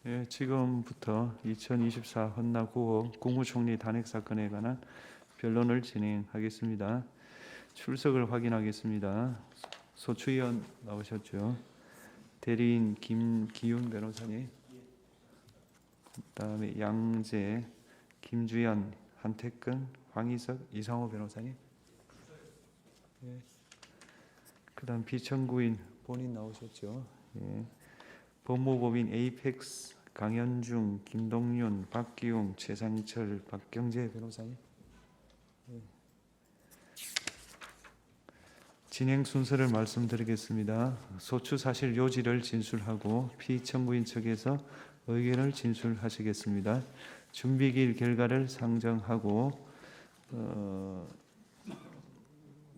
예, 지금부터 2024 헌나 9호 국무총리 단핵 사건에 관한 변론을 진행하겠습니다. 출석을 확인하겠습니다. 소추위원 나오셨죠? 대리인 김기훈 변호사님, 그다음에 양재, 김주연, 한태근, 황희석, 이상호 변호사님. 예. 그다음 비청구인 본인 나오셨죠? 예. 법무법인 에이펙스 강현중, 김동윤, 박기웅, 최상철, 박경재 변호사님. 네. 진행 순서를 말씀드리겠습니다. 소추 사실 요지를 진술하고 피청구인 측에서 의견을 진술하시겠습니다. 준비기일 결과를 상정하고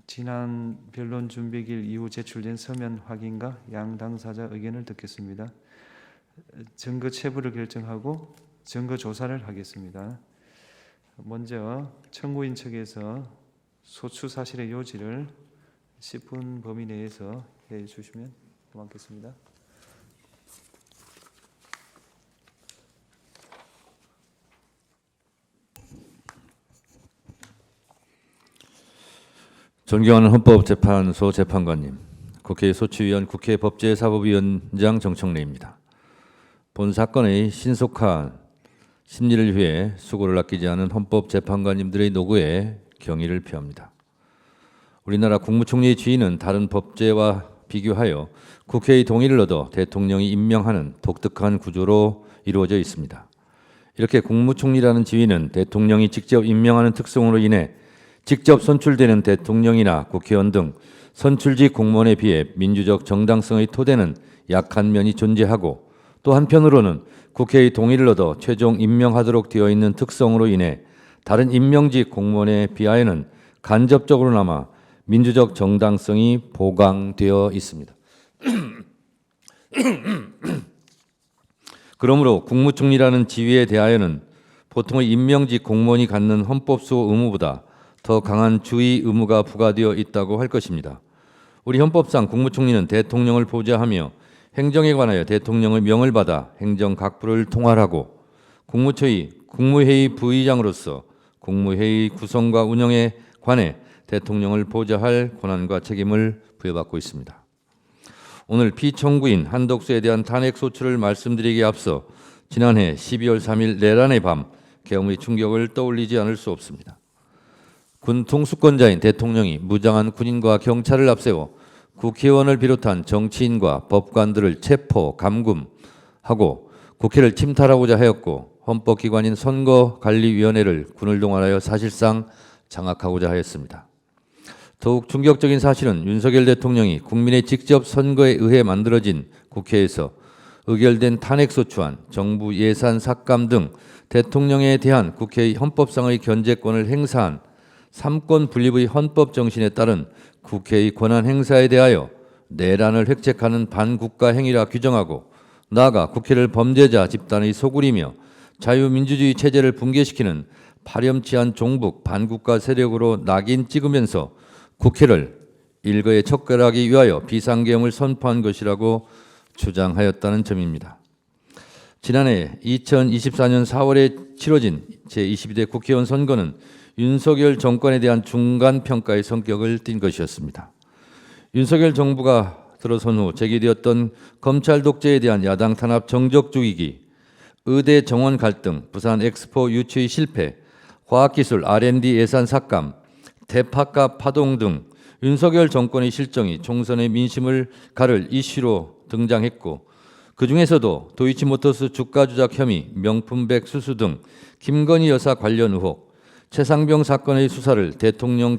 지난 변론 준비기일 이후 제출된 서면 확인과 양 당사자 의견을 듣겠습니다. 증거 체부를 결정하고 증거 조사를 하겠습니다. 먼저 청구인 측에서 소추 사실의 요지를 10분 범위 내에서 해 주시면 고맙겠습니다. 존경하는 헌법재판소 재판관님, 국회 소추위원, 국회 법제사법위원장 정청래입니다. 본 사건의 신속한 심리를 위해 수고를 아끼지 않은 헌법재판관님들의 노고에 경의를 표합니다. 우리나라 국무총리의 지위는 다른 법제와 비교하여 국회의 동의를 얻어 대통령이 임명하는 독특한 구조로 이루어져 있습니다. 이렇게 국무총리라는 지위는 대통령이 직접 임명하는 특성으로 인해 직접 선출되는 대통령이나 국회의원 등 선출직 공무원에 비해 민주적 정당성의 토대는 약한 면이 존재하고, 또 한편으로는 국회의 동의를 얻어 최종 임명하도록 되어 있는 특성으로 인해 다른 임명직 공무원에 비하여는 간접적으로나마 민주적 정당성이 보강되어 있습니다. 그러므로 국무총리라는 지위에 대하여는 보통의 임명직 공무원이 갖는 헌법수호 의무보다 더 강한 주의 의무가 부과되어 있다고 할 것입니다. 우리 헌법상 국무총리는 대통령을 보좌하며 행정에 관하여 대통령의 명을 받아 행정각부를 통할하고, 국무회의 부의장으로서 국무회의 구성과 운영에 관해 대통령을 보좌할 권한과 책임을 부여받고 있습니다. 오늘 피청구인 한덕수에 대한 탄핵 소추를 말씀드리기에 앞서 지난해 12월 3일 내란의 밤 계엄의 충격을 떠올리지 않을 수 없습니다. 군 통수권자인 대통령이 무장한 군인과 경찰을 앞세워 국회의원을 비롯한 정치인과 법관들을 체포, 감금하고 국회를 침탈하고자 하였고, 헌법기관인 선거관리위원회를 군을 동원하여 사실상 장악하고자 하였습니다. 더욱 충격적인 사실은 윤석열 대통령이 국민의 직접 선거에 의해 만들어진 국회에서 의결된 탄핵소추안, 정부 예산 삭감 등 대통령에 대한 국회의 헌법상의 견제권을 행사한 삼권 분립의 헌법 정신에 따른 국회의 권한 행사에 대하여 내란을 획책하는 반국가 행위라 규정하고, 나아가 국회를 범죄자 집단의 소굴이며 자유민주주의 체제를 붕괴시키는 파렴치한 종북 반국가 세력으로 낙인 찍으면서 국회를 일거에 척결하기 위하여 비상계엄을 선포한 것이라고 주장하였다는 점입니다. 지난해 2024년 4월에 치러진 제22대 국회의원 선거는 윤석열 정권에 대한 중간평가의 성격을 띈 것이었습니다. 윤석열 정부가 들어선 후 제기되었던 검찰 독재에 대한 야당 탄압 정적 죽이기, 의대 정원 갈등, 부산 엑스포 유치의 실패, 과학기술 R&D 예산 삭감, 대파값 파동 등 윤석열 정권의 실정이 총선의 민심을 가를 이슈로 등장했고, 그중에서도 도이치모터스 주가 조작 혐의, 명품백 수수 등 김건희 여사 관련 의혹, 최상병 사건의 수사를 대통령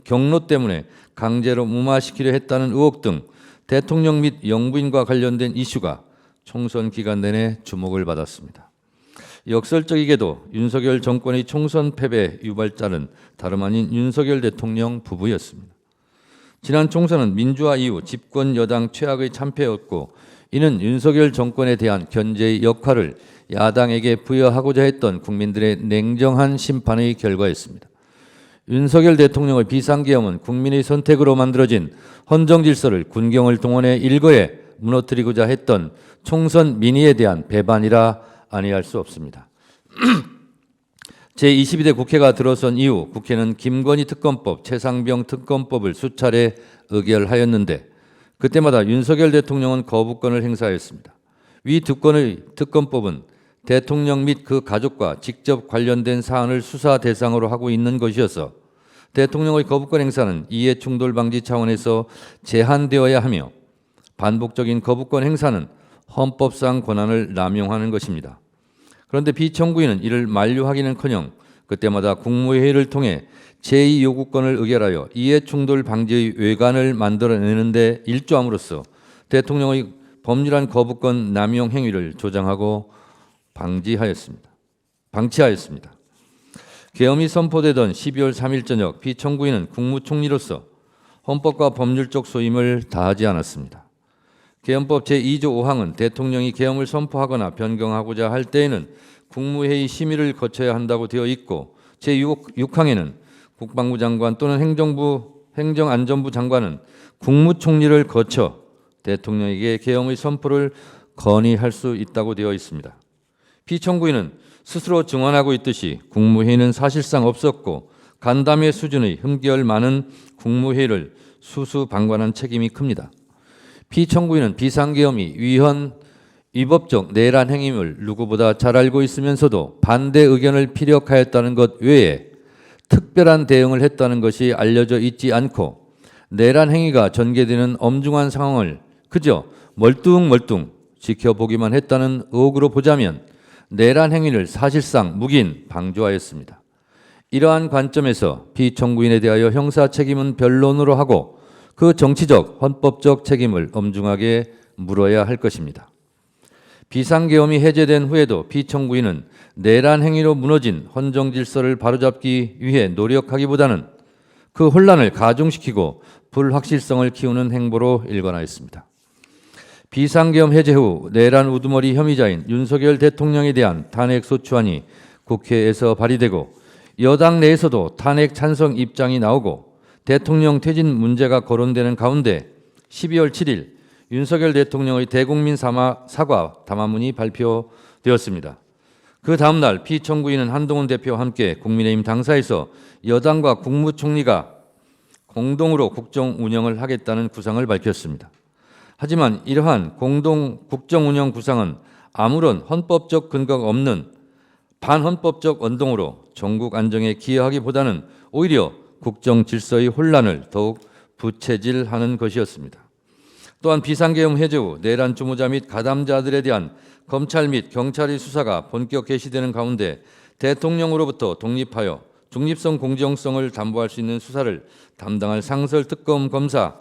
경로 때문에 강제로 무마시키려 했다는 의혹 등 대통령 및 영부인과 관련된 이슈가 총선 기간 내내 주목을 받았습니다. 역설적이게도 윤석열 정권의 총선 패배 유발자는 다름 아닌 윤석열 대통령 부부였습니다. 지난 총선은 민주화 이후 집권 여당 최악의 참패였고, 이는 윤석열 정권에 대한 견제의 역할을 야당에게 부여하고자 했던 국민들의 냉정한 심판의 결과였습니다. 윤석열 대통령의 비상계엄은 국민의 선택으로 만들어진 헌정질서를 군경을 동원해 일거에 무너뜨리고자 했던 총선 민의에 대한 배반이라 아니할 수 없습니다. 제22대 국회가 들어선 이후 국회는 김건희 특검법, 최상병 특검법을 수차례 의결하였는데 그때마다 윤석열 대통령은 거부권을 행사하였습니다. 위 두 건의 특검법은 대통령 및 그 가족과 직접 관련된 사안을 수사 대상으로 하고 있는 것이어서 대통령의 거부권 행사는 이해 충돌 방지 차원에서 제한되어야 하며 반복적인 거부권 행사는 헌법상 권한을 남용하는 것입니다. 그런데 비청구인은 이를 만류하기는커녕 그때마다 국무회의를 통해 제2요구권을 의결하여 이해충돌 방지의 외관을 만들어내는 데 일조함으로써 대통령의 법률안 거부권 남용 행위를 조장하고 방치하였습니다. 계엄이 선포되던 12월 3일 저녁 비청구인은 국무총리로서 헌법과 법률적 소임을 다하지 않았습니다. 계엄법 제2조 5항은 대통령이 계엄을 선포하거나 변경하고자 할 때에는 국무회의 심의를 거쳐야 한다고 되어 있고 제6항에는 국방부 장관 또는 행정안전부 장관은 국무총리를 거쳐 대통령에게 계엄의 선포를 건의할 수 있다고 되어 있습니다. 피청구인은 스스로 증언하고 있듯이 국무회의는 사실상 없었고 간담회 수준의 흠결 많은 국무회의를 수수방관한 책임이 큽니다. 피청구인은 비상계엄이 위법적 내란 행위임을 누구보다 잘 알고 있으면서도 반대 의견을 피력하였다는 것 외에 특별한 대응을 했다는 것이 알려져 있지 않고 내란 행위가 전개되는 엄중한 상황을 그저 멀뚱멀뚱 지켜보기만 했다는 의혹으로 보자면 내란 행위를 사실상 묵인 방조하였습니다. 이러한 관점에서 피청구인에 대하여 형사 책임은 변론으로 하고 그 정치적, 헌법적 책임을 엄중하게 물어야 할 것입니다. 비상계엄이 해제된 후에도 피청구인은 내란 행위로 무너진 헌정 질서를 바로잡기 위해 노력하기보다는 그 혼란을 가중시키고 불확실성을 키우는 행보로 일관하였습니다. 비상계엄 해제 후 내란 우두머리 혐의자인 윤석열 대통령에 대한 탄핵소추안이 국회에서 발의되고 여당 내에서도 탄핵 찬성 입장이 나오고 대통령 퇴진 문제가 거론되는 가운데 12월 7일 윤석열 대통령의 대국민 사과 담화문이 발표되었습니다. 그 다음 날 피청구인은 한동훈 대표와 함께 국민의힘 당사에서 여당과 국무총리가 공동으로 국정 운영을 하겠다는 구상을 밝혔습니다. 하지만 이러한 공동 국정 운영 구상은 아무런 헌법적 근거가 없는 반헌법적 언동으로 전국 안정에 기여하기보다는 오히려 국정 질서의 혼란을 더욱 부채질하는 것이었습니다. 또한 비상계엄 해제 후 내란 주모자 및 가담자들에 대한 검찰 및 경찰의 수사가 본격 개시되는 가운데 대통령으로부터 독립하여 중립성 공정성을 담보할 수 있는 수사를 담당할 상설특검 검사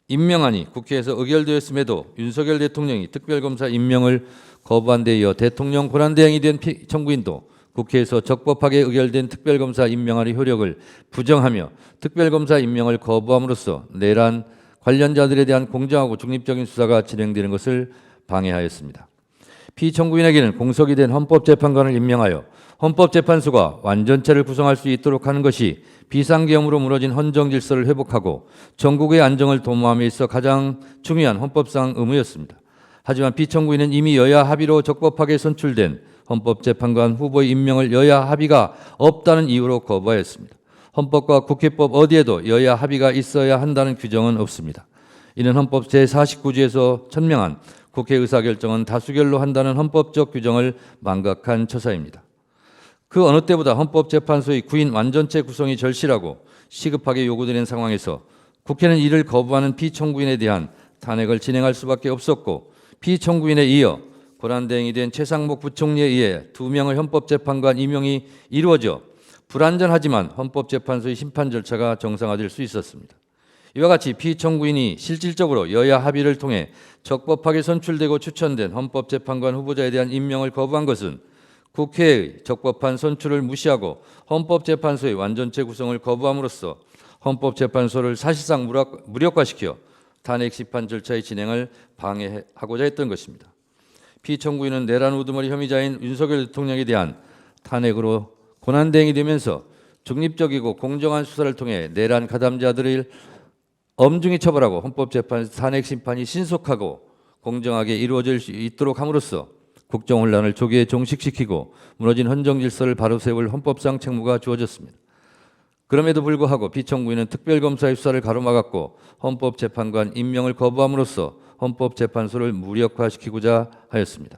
임명안이 국회에서 의결되었음에도 윤석열 대통령이 특별검사 임명을 거부한 데 이어 대통령 권한대행이 된 피청구인도 국회에서 적법하게 의결된 특별검사 임명안의 효력을 부정하며 특별검사 임명을 거부함으로써 내란 관련자들에 대한 공정하고 중립적인 수사가 진행되는 것을 방해하였습니다. 피청구인에게는 공석이 된 헌법재판관을 임명하여 헌법재판소가 완전체를 구성할 수 있도록 하는 것이 비상계엄으로 무너진 헌정 질서를 회복하고 전국의 안정을 도모함에 있어 가장 중요한 헌법상 의무였습니다. 하지만 피청구인은 이미 여야 합의로 적법하게 선출된 헌법재판관 후보의 임명을 여야 합의가 없다는 이유로 거부하였습니다. 헌법과 국회법 어디에도 여야 합의가 있어야 한다는 규정은 없습니다. 이는 헌법 제49조에서 천명한 국회 의사결정은 다수결로 한다는 헌법적 규정을 망각한 처사입니다. 그 어느 때보다 헌법재판소의 구인 완전체 구성이 절실하고 시급하게 요구되는 상황에서 국회는 이를 거부하는 피청구인에 대한 탄핵을 진행할 수밖에 없었고 피청구인에 이어 권한대행이 된 최상목 부총리에 의해 2명의 헌법재판관 임명이 이루어져 불완전하지만 헌법재판소의 심판 절차가 정상화될 수 있었습니다. 이와 같이 피청구인이 실질적으로 여야 합의를 통해 적법하게 선출되고 추천된 헌법재판관 후보자에 대한 임명을 거부한 것은 국회의 적법한 선출을 무시하고 헌법재판소의 완전체 구성을 거부함으로써 헌법재판소를 사실상 무력화시켜 탄핵 심판 절차의 진행을 방해하고자 했던 것입니다. 피청구인은 내란 우두머리 혐의자인 윤석열 대통령에 대한 탄핵으로 권한대행이 되면서 중립적이고 공정한 수사를 통해 내란 가담자들을 엄중히 처벌하고 헌법재판에서 탄핵 심판이 신속하고 공정하게 이루어질 수 있도록 함으로써 국정 혼란을 조기에 종식시키고 무너진 헌정 질서를 바로 세울 헌법상 책무가 주어졌습니다. 그럼에도 불구하고 피청구인은 특별검사의 수사를 가로막았고 헌법재판관 임명을 거부함으로써 헌법재판소를 무력화시키고자 하였습니다.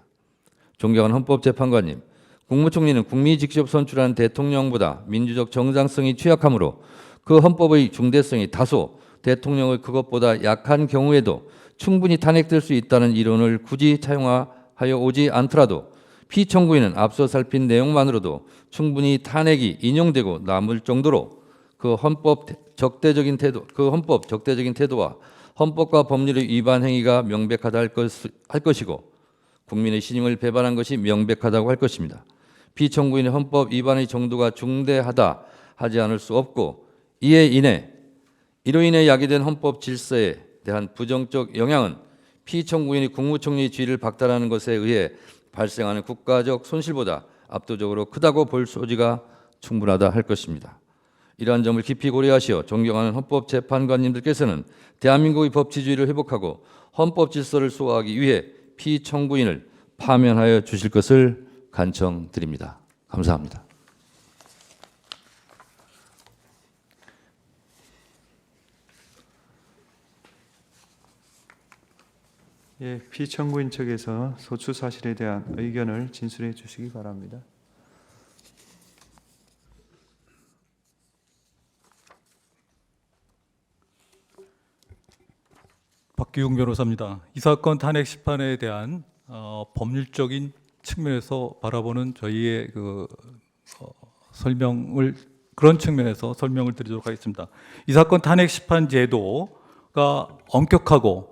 존경하는 헌법재판관님, 국무총리는 국민이 직접 선출한 대통령보다 민주적 정당성이 취약하므로 그 헌법의 중대성이 다소 대통령의 그것보다 약한 경우에도 충분히 탄핵될 수 있다는 이론을 굳이 차용하여 오지 않더라도 피청구인은 앞서 살핀 내용만으로도 충분히 탄핵이 인용되고 남을 정도로 그 헌법 적대적인 태도와 헌법과 법률의 위반 행위가 명백하다 할 것이고 국민의 신임을 배반한 것이 명백하다고 할 것입니다. 피청구인의 헌법 위반의 정도가 중대하다 하지 않을 수 없고 이로 인해 야기된 헌법 질서에 대한 부정적 영향은 피청구인이 국무총리의 지위를 박탈하는 것에 의해 발생하는 국가적 손실보다 압도적으로 크다고 볼 소지가 충분하다 할 것입니다. 이러한 점을 깊이 고려하시어 존경하는 헌법재판관님들께서는 대한민국의 법치주의를 회복하고 헌법 질서를 수호하기 위해 피청구인을 파면하여 주실 것을 간청드립니다. 감사합니다. 예, 피청구인 측에서 소추 사실에 대한 의견을 진술해 주시기 바랍니다. 박기웅 변호사입니다. 이 사건 탄핵 심판에 대한 법률적인 측면에서 바라보는 저희의 그런 측면에서 설명을 드리도록 하겠습니다. 이 사건 탄핵 심판 제도가 엄격하고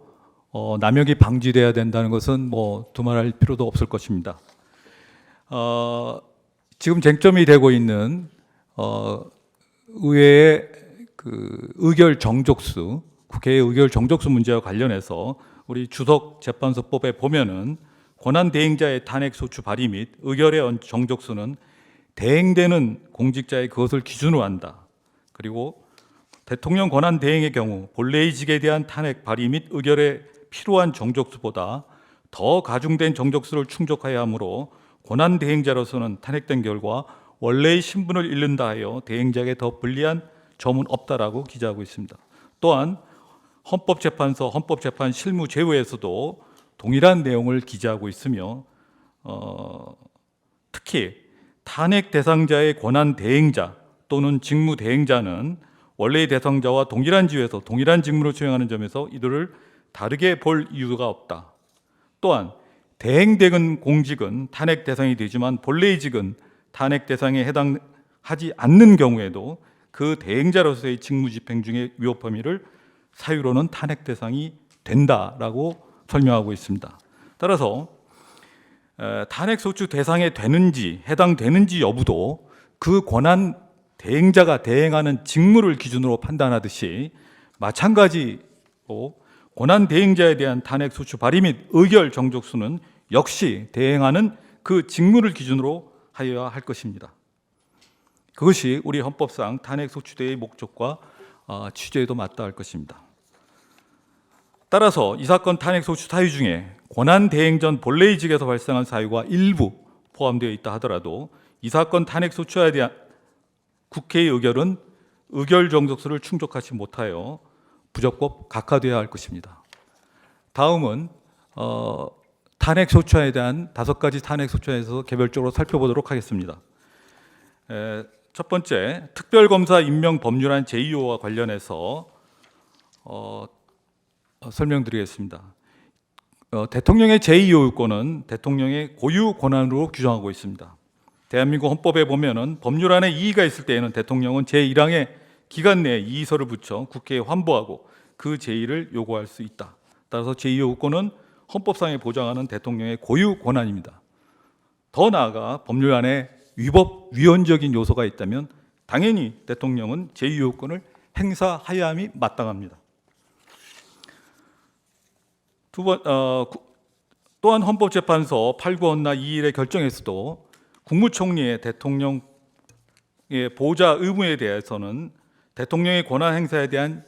남용이 방지돼야 된다는 것은 두말할 필요도 없을 것입니다. 지금 쟁점이 되고 있는 의회의 의결 정족수, 국회의 의결 정족수 문제와 관련해서 우리 주석재판소법에 보면은 권한대행자의 탄핵 소추 발의 및 의결의 정족수는 대행되는 공직자의 그것을 기준으로 한다. 그리고 대통령 권한대행의 경우 본래의 직에 대한 탄핵 발의 및 의결에 필요한 정족수보다 더 가중된 정족수를 충족해야 하므로 권한대행자로서는 탄핵된 결과 원래의 신분을 잃는다 하여 대행자에게 더 불리한 점은 없다라고 기재하고 있습니다. 또한 헌법재판소 헌법재판 실무 제도에서도 동일한 내용을 기재하고 있으며 특히 탄핵 대상자의 권한 대행자 또는 직무 대행자는 원래의 대상자와 동일한 지위에서 동일한 직무를 수행하는 점에서 이들을 다르게 볼 이유가 없다. 또한 대행되는 공직은 탄핵 대상이 되지만 본래의 직은 탄핵 대상에 해당하지 않는 경우에도 그 대행자로서의 직무 집행 중에 위법 혐의를 사유로는 탄핵 대상이 된다라고 설명하고 있습니다. 따라서 탄핵 소추 대상에 되는지 해당되는지 여부도 그 권한 대행자가 대행하는 직무를 기준으로 판단하듯이 마찬가지로 권한 대행자에 대한 탄핵 소추 발의 및 의결 정족수는 역시 대행하는 그 직무를 기준으로 하여야 할 것입니다. 그것이 우리 헌법상 탄핵 소추대의 목적과 취지에도 맞닿을 것입니다. 따라서 이 사건 탄핵 소추 사유 중에 권한 대행 전 본래의 직에서 발생한 사유가 일부 포함되어 있다 하더라도 이 사건 탄핵 소추에 대한 국회의 의결은 의결 정족수를 충족하지 못하여 부적법 각하되어야 할 것입니다. 다음은 탄핵 소추에 대한 5가지 탄핵 소추에서 개별적으로 살펴보도록 하겠습니다. 첫 번째, 특별검사 임명 법률안 제2호와 관련해서 설명드리겠습니다. 대통령의 제2호유권은 대통령의 고유 권한으로 규정하고 있습니다. 대한민국 헌법에 보면은 법률안에 이의가 있을 때에는 대통령은 제1항의 기간 내에 이의서를 붙여 국회에 환보하고 그 제의를 요구할 수 있다. 따라서 제2호유권은 헌법상에 보장하는 대통령의 고유 권한입니다. 더 나아가 법률안에 위헌적인 요소가 있다면 당연히 대통령은 제2호유권을 행사하여야함이 마땅합니다. 또한 헌법재판소 8구 헌나 2일의 결정에서도 국무총리의 대통령의 보좌 의무에 대해서는 대통령의 권한 행사에 대한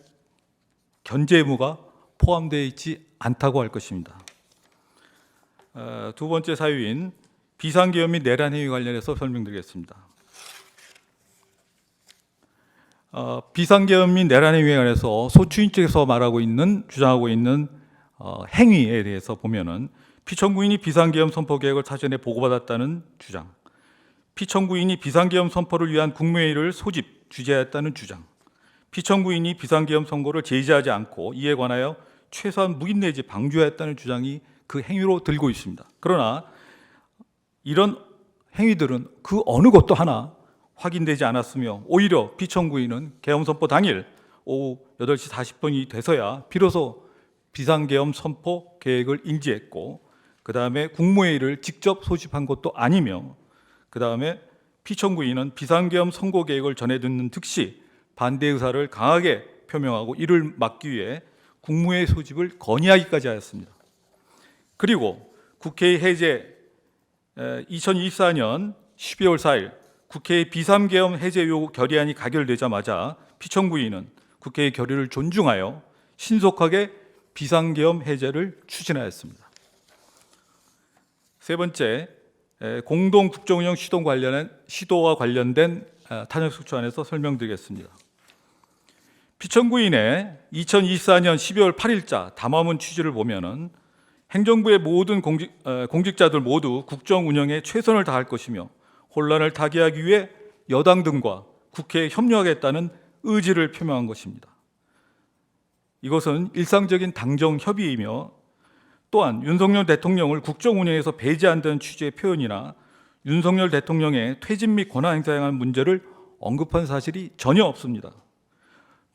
견제 의무가 포함되어 있지 않다고 할 것입니다. 두 번째 사유인 비상계엄 및 내란 행위 관련해서 설명드리겠습니다. 비상계엄 및 내란 행위에 관해서 소추인 측에서 주장하고 있는 행위에 대해서 보면은 피청구인이 비상계엄 선포 계획을 사전에 보고받았다는 주장, 피청구인이 비상계엄 선포를 위한 국무회의를 소집, 주재했다는 주장, 피청구인이 비상계엄 선고를 제지하지 않고 이에 관하여 최소한 묵인 내지 방조했다는 주장이 그 행위로 들고 있습니다. 그러나 이런 행위들은 그 어느 것도 하나 확인되지 않았으며 오히려 피청구인은 계엄 선포 당일 오후 8시 40분이 돼서야 비로소 비상계엄 선포 계획을 인지했고 그 다음에 국무회의를 직접 소집한 것도 아니며 그 다음에 피청구인은 비상계엄 선고 계획을 전해 듣는 즉시 반대 의사를 강하게 표명하고 이를 막기 위해 국무회의 소집을 건의하기까지 하였습니다. 그리고 국회의 해제 2024년 12월 4일 국회의 비상계엄 해제 요구 결의안이 가결되자마자 피청구인은 국회의 결의를 존중하여 신속하게 비상계엄 해제를 추진하였습니다. 세 번째, 공동 국정운영 시도와 관련된 탄핵소추안에서 설명드리겠습니다. 피청구인의 2024년 12월 8일자 담화문 취지를 보면은 행정부의 모든 공직자들 모두 국정 운영에 최선을 다할 것이며 혼란을 타개하기 위해 여당 등과 국회에 협력하겠다는 의지를 표명한 것입니다. 이것은 일상적인 당정 협의이며 또한 윤석열 대통령을 국정 운영에서 배제한다는 취지의 표현이나 윤석열 대통령의 퇴진 및 권한 행사에 관한 문제를 언급한 사실이 전혀 없습니다.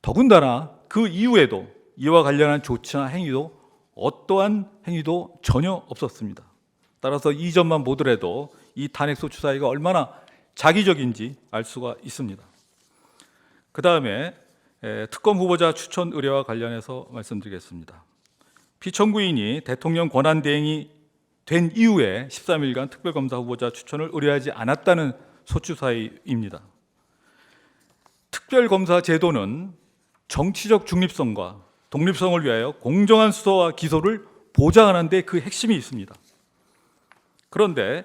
더군다나 그 이후에도 이와 관련한 조치나 행위도 어떠한 행위도 전혀 없었습니다. 따라서 이 점만 보더라도 이 탄핵소추 사유가 얼마나 자기적인지 알 수가 있습니다. 그 다음에 특검 후보자 추천 의뢰와 관련해서 말씀드리겠습니다. 피청구인이 대통령 권한 대행이 된 이후에 13일간 특별검사 후보자 추천을 의뢰하지 않았다는 소추 사유입니다. 특별검사 제도는 정치적 중립성과 독립성을 위하여 공정한 수사와 기소를 보장하는 데 그 핵심이 있습니다. 그런데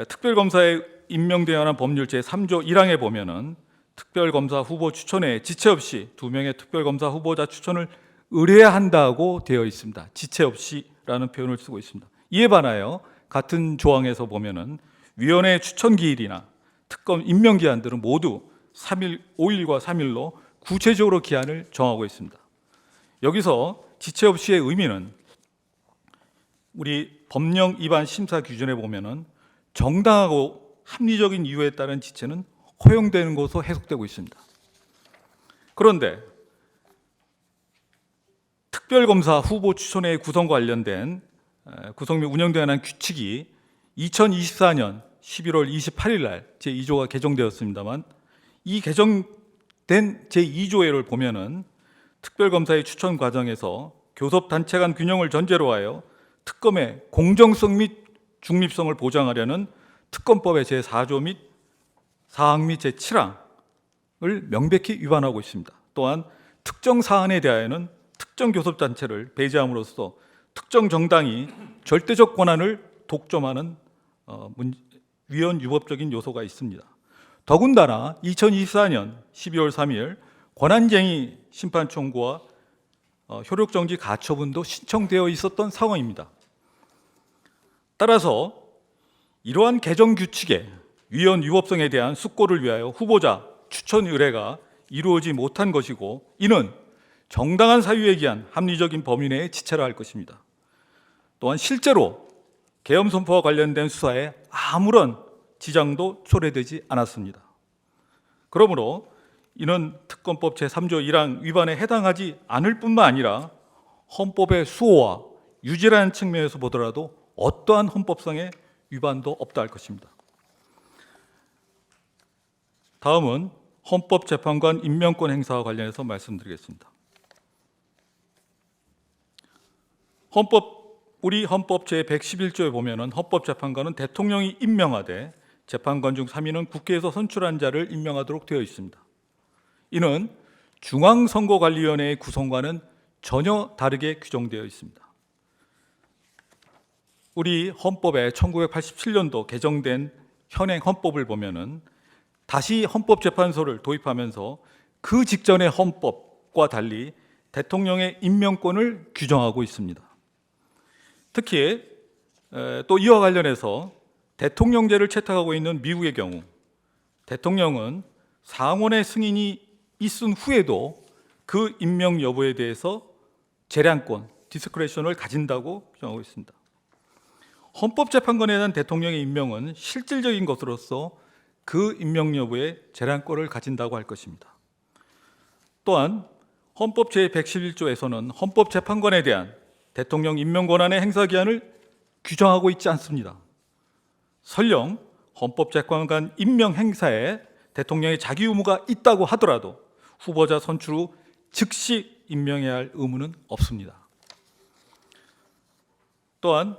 특별검사에 임명되어 하는 법률 제3조 1항에 보면은 특별검사 후보 추천에 지체 없이 2명의 특별검사 후보자 추천을 의뢰해야 한다고 되어 있습니다. 지체 없이라는 표현을 쓰고 있습니다. 이에 반하여 같은 조항에서 보면은 위원회 추천 기일이나 특검 임명 기한들은 모두 3일, 5일과 3일로 구체적으로 기한을 정하고 있습니다. 여기서 지체 없이의 의미는 우리 법령 위반 심사 기준에 보면은 정당하고 합리적인 이유에 따른 지체는 허용되는 것으로 해석되고 있습니다. 그런데 특별검사 후보 추천의 구성과 관련된 구성 및 운영에 관한 규칙이 2024년 11월 28일 날 제2조가 개정되었습니다만 이 개정된 제2조를 보면은 특별검사의 추천 과정에서 교섭단체 간 균형을 전제로 하여 특검의 공정성 및 중립성을 보장하려는 특검법의 제4조 및 4항 및 제7항을 명백히 위반하고 있습니다. 또한 특정 사안에 대하여는 특정 교섭단체를 배제함으로써 특정 정당이 절대적 권한을 독점하는 위헌 유법적인 요소가 있습니다. 더군다나 2024년 12월 3일 권한쟁의 심판 청구와 효력정지 가처분도 신청되어 있었던 상황입니다. 따라서 이러한 개정 규칙의 위헌 유법성에 대한 숙고를 위하여 후보자 추천 의뢰가 이루어지지 못한 것이고 이는 정당한 사유에 기한 합리적인 범위 내에 지체라 할 것입니다. 또한 실제로 계엄 선포와 관련된 수사에 아무런 지장도 초래되지 않았습니다. 그러므로 이는 특검법 제3조 1항 위반에 해당하지 않을 뿐만 아니라 헌법의 수호와 유지라는 측면에서 보더라도 어떠한 헌법상의 위반도 없다 할 것입니다. 다음은 헌법재판관 임명권 행사와 관련해서 말씀드리겠습니다. 우리 헌법 제111조에 보면은 헌법재판관은 대통령이 임명하되 재판관 중 3인은 국회에서 선출한 자를 임명하도록 되어 있습니다. 이는 중앙선거관리위원회의 구성과는 전혀 다르게 규정되어 있습니다. 우리 헌법에 1987년도 개정된 현행 헌법을 보면은 다시 헌법재판소를 도입하면서 그 직전의 헌법과 달리 대통령의 임명권을 규정하고 있습니다. 특히 또 이와 관련해서 대통령제를 채택하고 있는 미국의 경우 대통령은 상원의 승인이 있은 후에도 그 임명 여부에 대해서 재량권, 디스크레션을 가진다고 규정하고 있습니다. 헌법재판관에 대한 대통령의 임명은 실질적인 것으로서 그 임명 여부에 재량권을 가진다고 할 것입니다. 또한 헌법 제111조에서는 헌법재판관에 대한 대통령 임명 권한의 행사 기한을 규정하고 있지 않습니다. 설령 헌법재판관 임명 행사에 대통령의 자기 의무가 있다고 하더라도 후보자 선출 후 즉시 임명해야 할 의무는 없습니다. 또한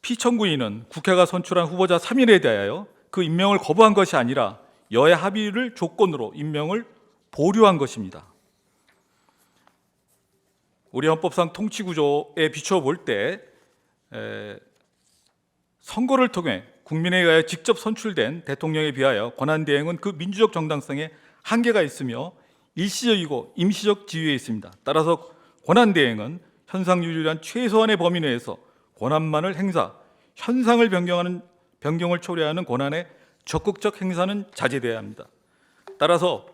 피청구인은 국회가 선출한 후보자 3인에 대하여 그 임명을 거부한 것이 아니라 여야 합의를 조건으로 임명을 보류한 것입니다. 우리 헌법상 통치구조에 비춰볼 때 선거를 통해 국민에 의하여 직접 선출된 대통령에 비하여 권한대행은 그 민주적 정당성에 한계가 있으며 일시적이고 임시적 지위에 있습니다. 따라서 권한대행은 현상 유지를 위한 최소한의 범위 내에서 권한만을 행사, 현상을 변경을 초래하는 권한의 적극적 행사는 자제돼야 합니다. 따라서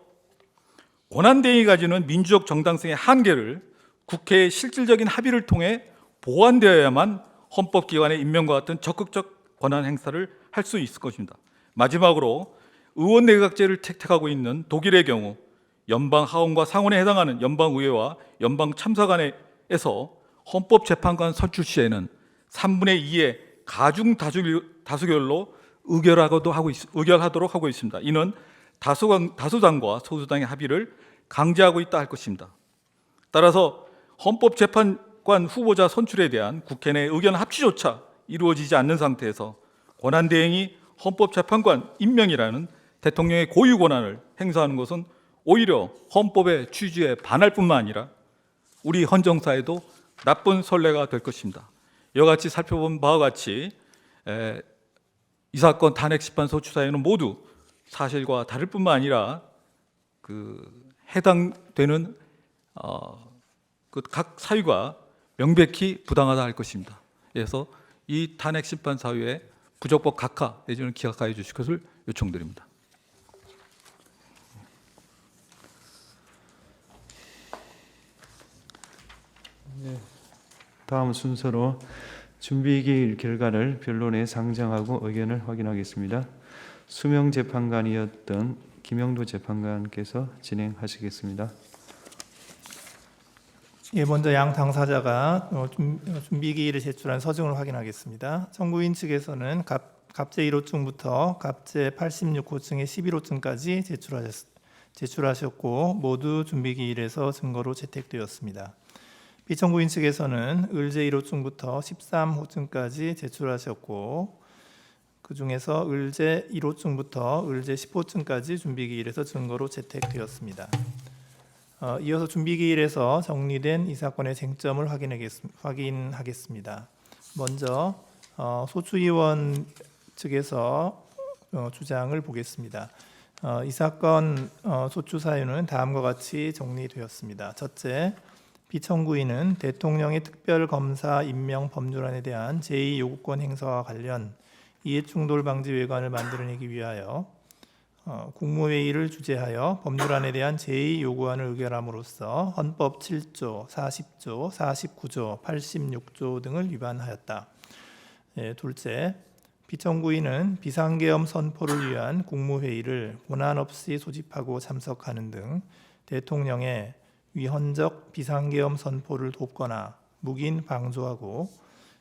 권한대행이 가지는 민주적 정당성의 한계를 국회의 실질적인 합의를 통해 보완되어야만 헌법기관의 임명과 같은 적극적 권한 행사를 할 수 있을 것입니다. 마지막으로 의원 내각제를 택하고 있는 독일의 경우 연방 하원과 상원에 해당하는 연방의회와 연방 참사관에서 헌법재판관 선출 시에는 3분의 2의 가중 다수결로 의결하도록 하고 있습니다. 이는 다수당과 소수당의 합의를 강제하고 있다 할 것입니다. 따라서 헌법재판관 후보자 선출에 대한 국회 내 의견 합치조차 이루어지지 않는 상태에서 권한대행이 헌법재판관 임명이라는 대통령의 고유 권한을 행사하는 것은 오히려 헌법의 취지에 반할 뿐만 아니라 우리 헌정사에도 나쁜 선례가 될 것입니다. 이와 같이 살펴본 바와 같이 이 사건 탄핵심판 소추 사유는 모두 사실과 다를 뿐만 아니라 해당되는 각 사유가 명백히 부당하다 할 것입니다. 그래서 이 탄핵심판 사유에 부적법 각하 내지는 기각하여 주실 것을 요청드립니다. 다음 순서로 준비기일 결과를 변론에 상정하고 의견을 확인하겠습니다. 수명 재판관이었던 김영도 재판관께서 진행하시겠습니다. 예, 먼저 양 당사자가 준비기일을 제출한 서증을 확인하겠습니다. 청구인 측에서는 갑제 1호증부터 갑제 86호증의 11호증까지 제출하셨고 모두 준비기일에서 증거로 채택되었습니다. 피청구인 측에서는 을제 1호증부터 13호증까지 제출하셨고 그 중에서 을제 1호증부터 을제 10호증까지 준비기일에서 증거로 채택되었습니다. 이어서 준비기일에서 정리된 이 사건의 쟁점을 확인하겠습니다. 먼저 소추위원 측에서 주장을 보겠습니다. 이 사건 소추 사유는 다음과 같이 정리되었습니다. 첫째, 피청구인은 대통령의 특별검사 임명 법률안에 대한 제2요구권 행사와 관련 이해충돌 방지 외관을 만들어내기 위하여 국무회의를 주재하여 법률안에 대한 제2요구안을 의결함으로써 헌법 7조, 40조, 49조, 86조 등을 위반하였다. 둘째, 피청구인은 비상계엄 선포를 위한 국무회의를 권한 없이 소집하고 참석하는 등 대통령의 위헌적 비상계엄 선포를 돕거나 묵인 방조하고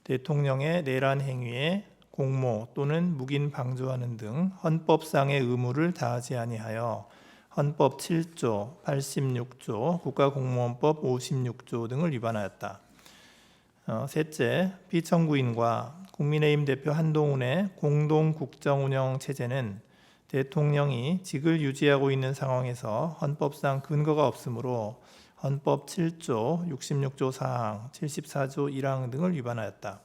대통령의 내란 행위에 공모 또는 묵인 방조하는 등 헌법상의 의무를 다하지 아니하여 헌법 7조, 86조, 국가공무원법 56조 등을 위반하였다. 셋째, 피청구인과 국민의힘 대표 한동훈의 공동 국정운영 체제는 대통령이 직을 유지하고 있는 상황에서 헌법상 근거가 없으므로 헌법 7조, 66조 4항, 74조 1항 등을 위반하였다.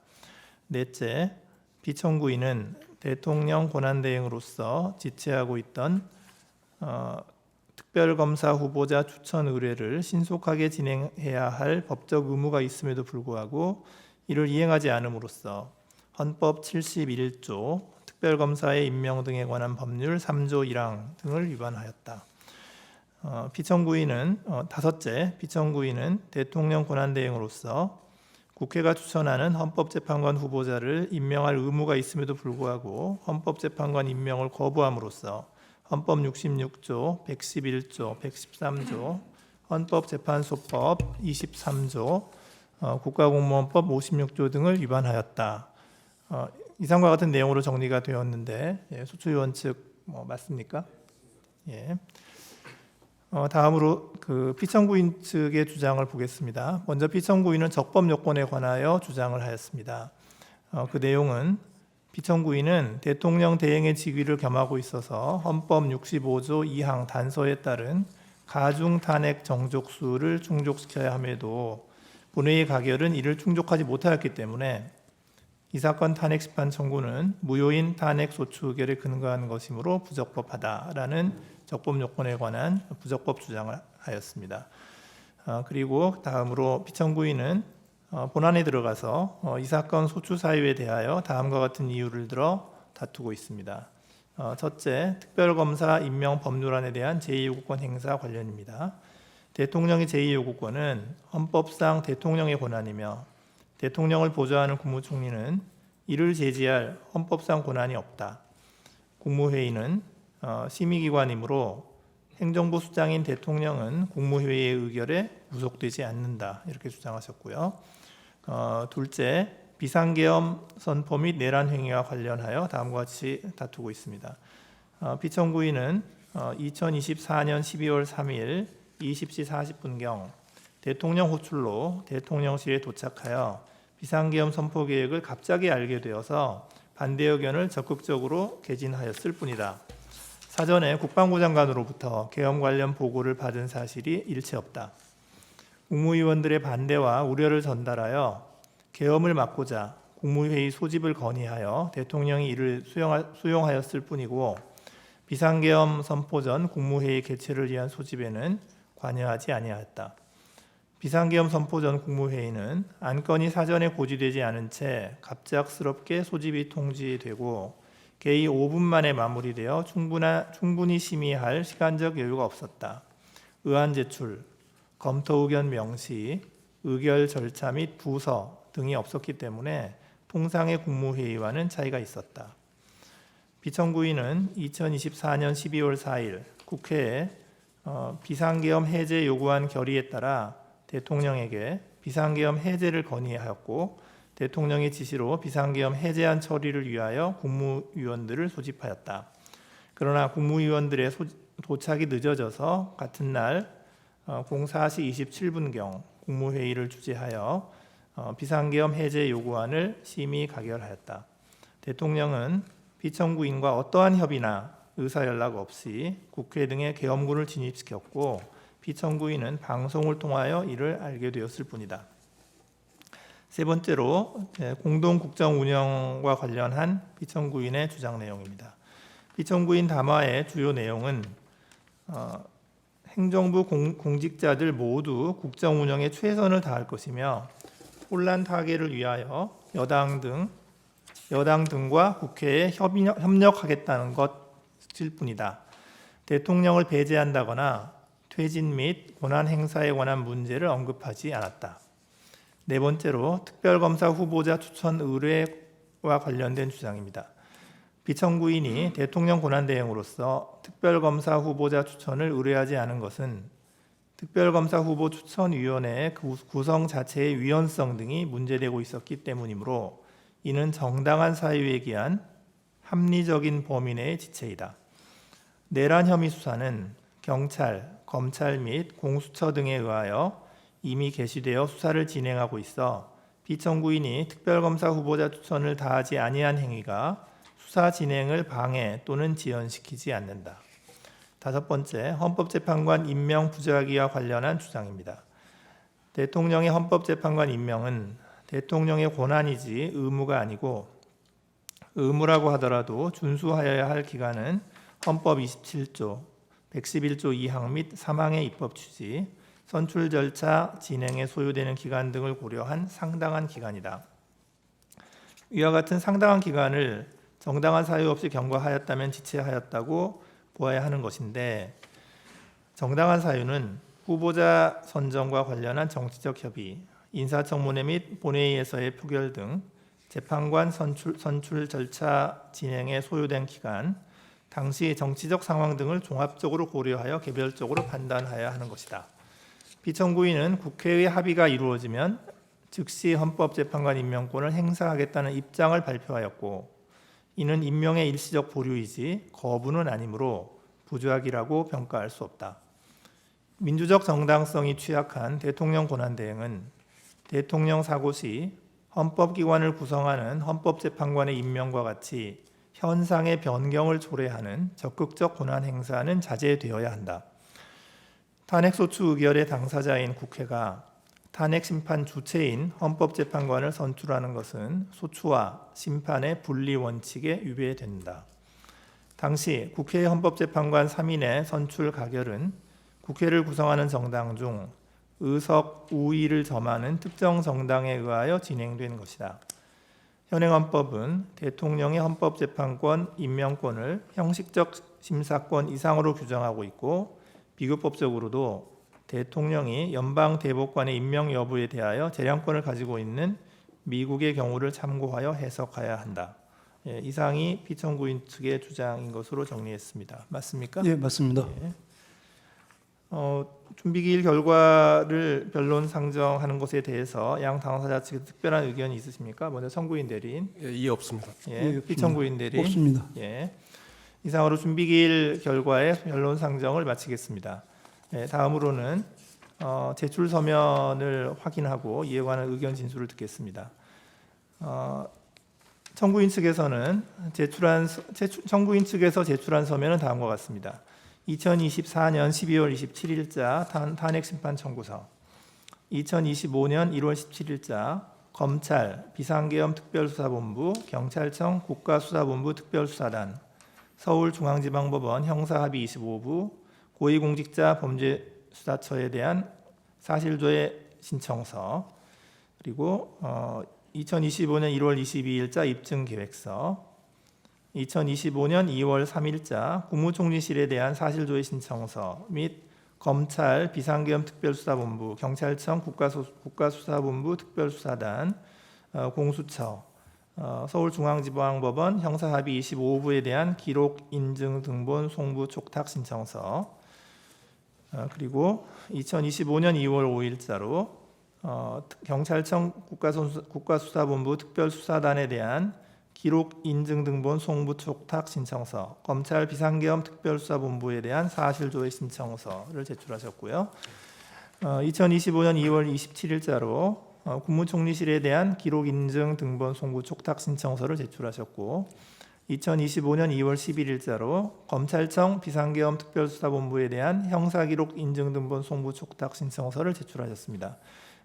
넷째, 피청구인은 대통령 권한대행으로서 지체하고 있던 특별검사 후보자 추천 의뢰를 신속하게 진행해야 할 법적 의무가 있음에도 불구하고 이를 이행하지 않음으로써 헌법 71조 특별검사의 임명 등에 관한 법률 3조 1항 등을 위반하였다. 다섯째, 피청구인은 대통령 권한대행으로서 국회가 추천하는 헌법재판관 후보자를 임명할 의무가 있음에도 불구하고 헌법재판관 임명을 거부함으로써 헌법 66조, 111조, 113조, 헌법재판소법 23조, 국가공무원법 56조 등을 위반하였다. 이상과 같은 내용으로 정리가 되었는데 소추위원 측 맞습니까? 예. 다음으로 피청구인 측의 주장을 보겠습니다. 먼저 피청구인은 적법 요건에 관하여 주장을 하였습니다. 그 내용은 피청구인은 대통령 대행의 직위를 겸하고 있어서 헌법 65조 2항 단서에 따른 가중 탄핵 정족수를 충족시켜야 함에도 본회의 가결은 이를 충족하지 못하였기 때문에 이 사건 탄핵 심판 청구는 무효인 탄핵 소추 의결에 근거한 것이므로 부적법하다라는 적법 요건에 관한 부적법 주장을 하였습니다. 그리고 다음으로 피청구인은 본안에 들어가서 이 사건 소추 사유에 대하여 다음과 같은 이유를 들어 다투고 있습니다. 첫째, 특별검사 임명 법률안에 대한 제2요구권 행사 관련입니다. 대통령의 제2요구권은 헌법상 대통령의 권한이며 대통령을 보좌하는 국무총리는 이를 제지할 헌법상 권한이 없다. 국무회의는 심의기관이므로 행정부 수장인 대통령은 국무회의의 의결에 무속되지 않는다. 이렇게 주장하셨고요. 둘째, 비상계엄 선포 및 내란 행위와 관련하여 다음과 같이 다투고 있습니다. 피청구인은 2024년 12월 3일 20시 40분경 대통령 호출로 대통령실에 도착하여 비상계엄 선포 계획을 갑자기 알게 되어서 반대 의견을 적극적으로 개진하였을 뿐이다. 사전에 국방부 장관으로부터 계엄 관련 보고를 받은 사실이 일체 없다. 국무위원들의 반대와 우려를 전달하여 계엄을 막고자 국무회의 소집을 건의하여 대통령이 이를 수용하였을 뿐이고 비상계엄 선포 전 국무회의 개최를 위한 소집에는 관여하지 아니하였다. 비상계엄 선포 전 국무회의는 안건이 사전에 고지되지 않은 채 갑작스럽게 소집이 통지되고 개의 5분 만에 마무리되어 충분히 심의할 시간적 여유가 없었다. 의안 제출, 검토 의견 명시, 의결 절차 및 부서 등이 없었기 때문에 통상의 국무회의와는 차이가 있었다. 피청구인은 2024년 12월 4일 국회에 비상계엄 해제 요구안 결의에 따라 대통령에게 비상계엄 해제를 건의하였고 대통령의 지시로 비상계엄 해제안 처리를 위하여 국무위원들을 소집하였다. 그러나 국무위원들의 도착이 늦어져서 같은 날 04시 27분경 국무회의를 주재하여 비상계엄 해제 요구안을 심의 가결하였다. 대통령은 피청구인과 어떠한 협의나 의사연락 없이 국회 등에 계엄군을 진입시켰고 피청구인은 방송을 통하여 이를 알게 되었을 뿐이다. 세 번째로 공동국정 운영과 관련한 피청구인의 주장 내용입니다. 피청구인 담화의 주요 내용은 행정부 공직자들 모두 국정 운영에 최선을 다할 것이며 혼란 타개를 위하여 여당 등과 국회에 협력하겠다는 것일 뿐이다. 대통령을 배제한다거나 퇴진 및 권한 행사에 관한 문제를 언급하지 않았다. 네 번째로 특별검사 후보자 추천 의뢰와 관련된 주장입니다. 피청구인이 대통령 권한대행으로서 특별검사 후보자 추천을 의뢰하지 않은 것은 특별검사 후보 추천위원회의 구성 자체의 위헌성 등이 문제되고 있었기 때문이므로 이는 정당한 사유에 기한 합리적인 범위 내의 지체이다. 내란 혐의 수사는 경찰, 검찰 및 공수처 등에 의하여 이미 개시되어 수사를 진행하고 있어 피청구인이 특별검사 후보자 추천을 다하지 아니한 행위가 수사 진행을 방해 또는 지연시키지 않는다. 다섯 번째, 헌법재판관 임명 부작위와 관련한 주장입니다. 대통령의 헌법재판관 임명은 대통령의 권한이지 의무가 아니고 의무라고 하더라도 준수하여야 할 기간은 헌법 27조, 111조 2항 및 3항의 입법 취지, 선출 절차 진행에 소요되는 기간 등을 고려한 상당한 기간이다. 이와 같은 상당한 기간을 정당한 사유 없이 경과하였다면 지체하였다고 보아야 하는 것인데, 정당한 사유는 후보자 선정과 관련한 정치적 협의, 인사청문회 및 본회의에서의 표결 등 재판관 선출 절차 진행에 소요된 기간, 당시 정치적 상황 등을 종합적으로 고려하여 개별적으로 판단하여야 하는 것이다. 피청구인은 국회의 합의가 이루어지면 즉시 헌법재판관 임명권을 행사하겠다는 입장을 발표하였고, 이는 임명의 일시적 보류이지 거부는 아니므로 부조약이라고 평가할 수 없다. 민주적 정당성이 취약한 대통령 권한대행은 대통령 사고 시 헌법기관을 구성하는 헌법재판관의 임명과 같이 현상의 변경을 초래하는 적극적 권한 행사는 자제되어야 한다. 탄핵소추 의결의 당사자인 국회가 탄핵심판 주체인 헌법재판관을 선출하는 것은 소추와 심판의 분리 원칙에 위배된다. 당시 국회 헌법재판관 3인의 선출 가결은 국회를 구성하는 정당 중 의석 우위를 점하는 특정 정당에 의하여 진행된 것이다. 현행 헌법은 대통령의 헌법재판권 임명권을 형식적 심사권 이상으로 규정하고 있고, 비교법적으로도 대통령이 연방대법관의 임명 여부에 대하여 재량권을 가지고 있는 미국의 경우를 참고하여 해석해야 한다. 이상이 피청구인 측의 주장인 것으로 정리했습니다. 맞습니까? 예, 맞습니다. 준비기일 결과를 변론 상정하는 것에 대해서 양 당사자 측에 특별한 의견이 있으십니까? 먼저 청구인 대리인. 예, 이해 없습니다. 예, 피청구인 대리인. 없습니다. 예. 이상으로 준비기일 결과의 변론 상정을 마치겠습니다. 다음으로는 제출 서면을 확인하고 이에 관한 의견 진술을 듣겠습니다. 청구인 측에서는 청구인 측에서 제출한 서면은 다음과 같습니다. 2024년 12월 27일자 탄핵심판 청구서, 2025년 1월 17일자 검찰 비상계엄 특별수사본부 경찰청 국가수사본부 특별수사단 서울중앙지방법원 형사합의 25부 고위공직자 범죄수사처에 대한 사실조회 신청서, 그리고 2025년 1월 22일자 입증계획서, 2025년 2월 3일자 국무총리실에 대한 사실조회 신청서 및 검찰 비상계엄 특별수사본부 경찰청 국가수사본부 특별수사단 공수처 서울중앙지방법원 형사합의 25부에 대한 기록 인증 등본 송부 촉탁 신청서, 그리고 2025년 2월 5일자로 경찰청 국가수사본부 특별수사단에 대한 기록 인증 등본 송부 촉탁 신청서, 검찰 비상계엄 특별수사본부에 대한 사실조회 신청서를 제출하셨고요. 2025년 2월 27일자로 국무총리실에 대한 기록 인증 등본 송부 촉탁 신청서를 제출하셨고, 2025년 2월 11일자로 검찰청 비상계엄 특별수사본부에 대한 형사기록 인증 등본 송부 촉탁 신청서를 제출하셨습니다.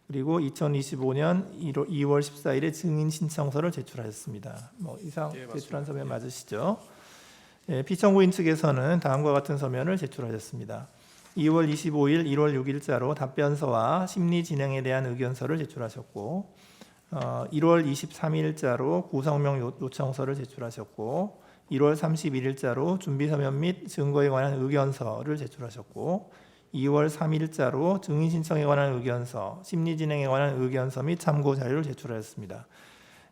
그리고 2025년 2월 14일에 증인 신청서를 제출하셨습니다. 이상 제출한 서면 맞으시죠? 피청구인 측에서는 다음과 같은 서면을 제출하셨습니다. 2월 25일, 1월 6일자로 답변서와 심리 진행에 대한 의견서를 제출하셨고, 1월 23일자로 구성명 요청서를 제출하셨고, 1월 31일자로 준비서면 및 증거에 관한 의견서를 제출하셨고, 2월 3일자로 증인 신청에 관한 의견서, 심리 진행에 관한 의견서 및 참고 자료를 제출하였습니다.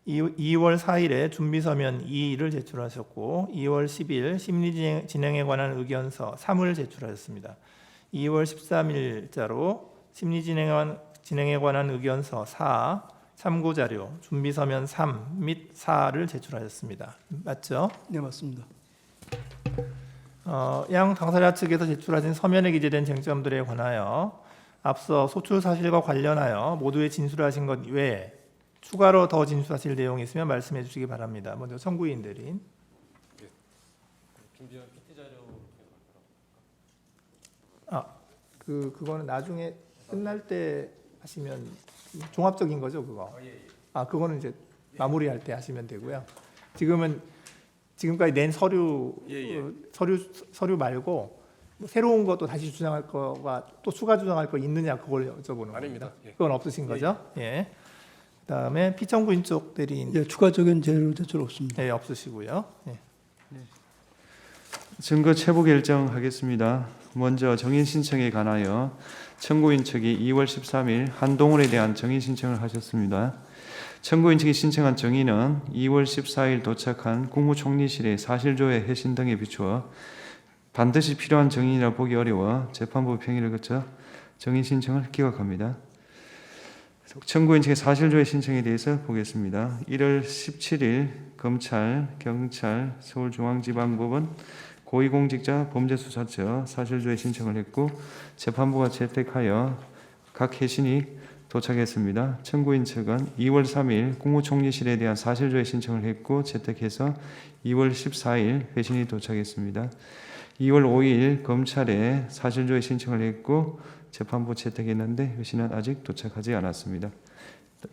2월 4일에 준비서면 2를 제출하셨고, 2월 10일 심리 진행에 관한 의견서 3을 제출하셨습니다. 2월 13일자로 심리 진행에 관한 의견서 4, 참고 자료, 준비서면 3 및 4를 제출하셨습니다. 맞죠? 네, 맞습니다. 양 당사자 측에서 제출하신 서면에 기재된 쟁점들에 관하여 앞서 소출 사실과 관련하여 모두의 진술하신 것 외에 추가로 더 진술하실 내용이 있으면 말씀해 주시기 바랍니다. 먼저 청구인 대리인. 준비한 PT 자료. 그거는 나중에 끝날 때 하시면 종합적인 거죠, 그거. 그거는 이제 마무리할 때 하시면 되고요. 지금까지 낸 서류 서류 말고 뭐 새로운 것도 다시 주장할 거가 또 추가 주장할 거 있느냐 그걸 여쭤보는 아닙니다. 겁니다. 예. 그건 없으신 거죠? 예. 그다음에 피청구인 쪽 대리인 예, 추가적인 자료 제출 없습니다. 네, 없으시고요. 예. 증거 체부 결정하겠습니다. 먼저 정인 신청에 관하여 청구인 측이 2월 13일 한동훈에 대한 정인 신청을 하셨습니다. 청구인 측이 신청한 정인은 2월 14일 도착한 국무총리실의 사실조회 회신 등에 비추어 반드시 필요한 정인이라 보기 어려워 재판부 평의를 거쳐 정인 신청을 기각합니다. 청구인 측의 사실조회 신청에 대해서 보겠습니다. 1월 17일 검찰, 경찰, 서울중앙지방법원 고위공직자 범죄수사처 사실조회 신청을 했고 재판부가 채택하여 각 회신이 도착했습니다. 청구인 측은 2월 3일 국무총리실에 대한 사실조회 신청을 했고 채택해서 2월 14일 회신이 도착했습니다. 2월 5일 검찰에 사실조회 신청을 했고 재판부 채택했는데 회신은 아직 도착하지 않았습니다.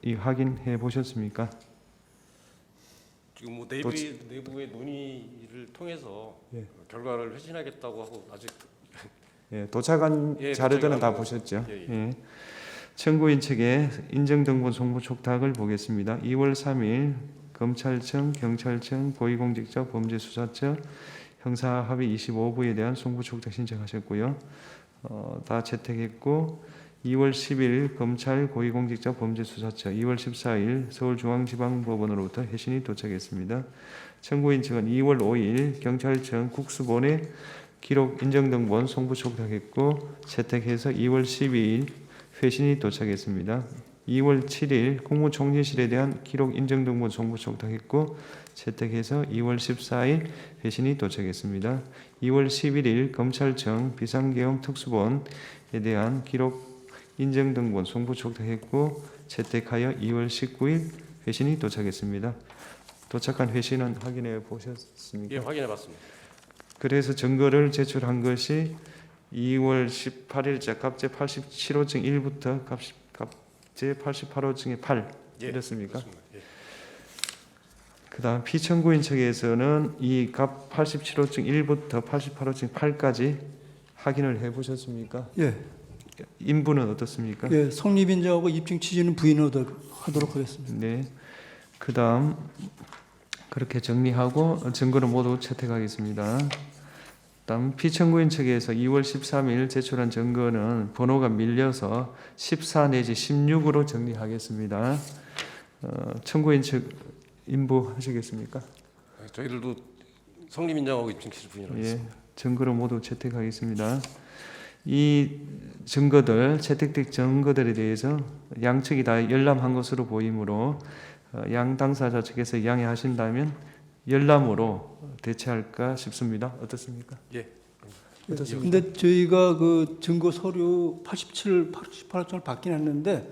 이 확인해 보셨습니까? 지금 뭐 내부의 논의를 통해서 예. 결과를 회신하겠다고 하고 아직 예, 도착한 예, 자료들은 다 도착한 보셨죠? 예, 예. 청구인 측의 인정등본 송부 촉탁을 보겠습니다. 2월 3일 검찰청, 경찰청, 고위공직자 범죄수사처 형사합의 25부에 대한 송부 촉탁 신청하셨고요. 다 채택했고 2월 10일 검찰 고위공직자 범죄수사처, 2월 14일 서울중앙지방법원으로부터 회신이 도착했습니다. 청구인 측은 2월 5일 경찰청 국수본에 기록 인정등본 송부 촉탁했고 채택해서 2월 12일 회신이 도착했습니다. 2월 7일 국무총리실에 대한 기록 인정등본 송부 촉탁했고 채택해서 2월 14일 회신이 도착했습니다. 2월 11일 검찰청 비상계엄 특수본에 대한 기록 인정등본 송부 촉탁했고 채택하여 2월 19일 회신이 도착했습니다. 도착한 회신은 확인해 보셨습니까? 예, 확인해봤습니다. 그래서 증거를 제출한 것이 2월 18일자 갑제 87호증 1부터 갑제 88호증의 8 예, 이렇습니까? 그렇습니다. 예. 그다음 피청구인 측에서는 이 갑 87호증 1부터 88호증 8까지 확인을 해 보셨습니까? 예, 인부는 어떻습니까? 예, 성립인자하고 입증 취지는 부인하도록 하겠습니다. 네. 그다음 그렇게 정리하고 증거를 모두 채택하겠습니다. 다음 피청구인 측에서 2월 13일 제출한 증거는 번호가 밀려서 14 내지 16으로 정리하겠습니다. 청구인 측 인부하시겠습니까? 저희들도 성립인정하고 입증취지 부인을 예, 하겠습니다. 증거를 모두 채택하겠습니다. 이 증거들 채택된 증거들에 대해서 양측이 다 열람한 것으로 보이므로 양 당사자 측에서 양해하신다면 열람으로 대체할까 싶습니다. 어떻습니까? 예. 근데 저희가 그 증거 서류 87, 88호를 받긴 했는데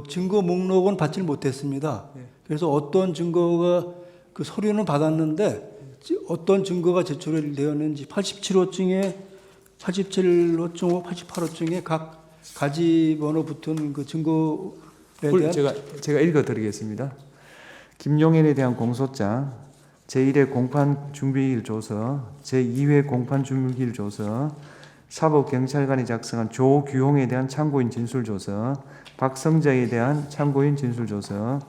증거 목록은 받지를 못했습니다. 그래서 어떤 증거가 그 서류는 받았는데 어떤 증거가 제출되었는지 87호증에 87호증, 88호증에 각 가지 번호 붙은 그 증거에 대한 제가 읽어드리겠습니다. 김용현에 대한 공소장, 제1회 공판 준비일 조서, 제2회 공판 준비일 조서, 사법경찰관이 작성한 조규홍에 대한 참고인 진술 조서, 박성자에 대한 참고인 진술 조서,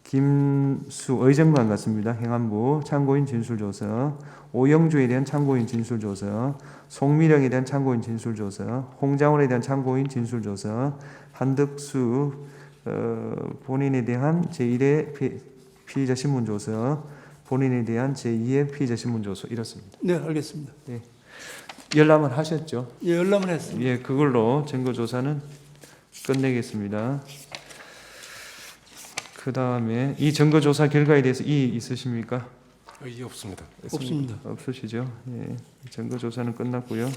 김수 의정관 같습니다. 행안부 참고인 진술 조서, 오영주에 대한 참고인 진술 조서, 송미령에 대한 참고인 진술 조서, 홍장원에 대한 참고인 진술 조서, 한덕수 본인에 대한 제1회 피의자 신문 조서, 본인에 대한 제2의 피의자 신문 조서 이렇습니다. 네, 알겠습니다. 열람을 하셨죠? 예, 열람을 했습니다. 예, 그걸로 증거 조사는 끝내겠습니다. 그 다음에 이 증거 조사 결과에 대해서 이의 있으십니까? 이의 없습니다. 없습니다. 없으시죠? 예, 증거 조사는 끝났고요.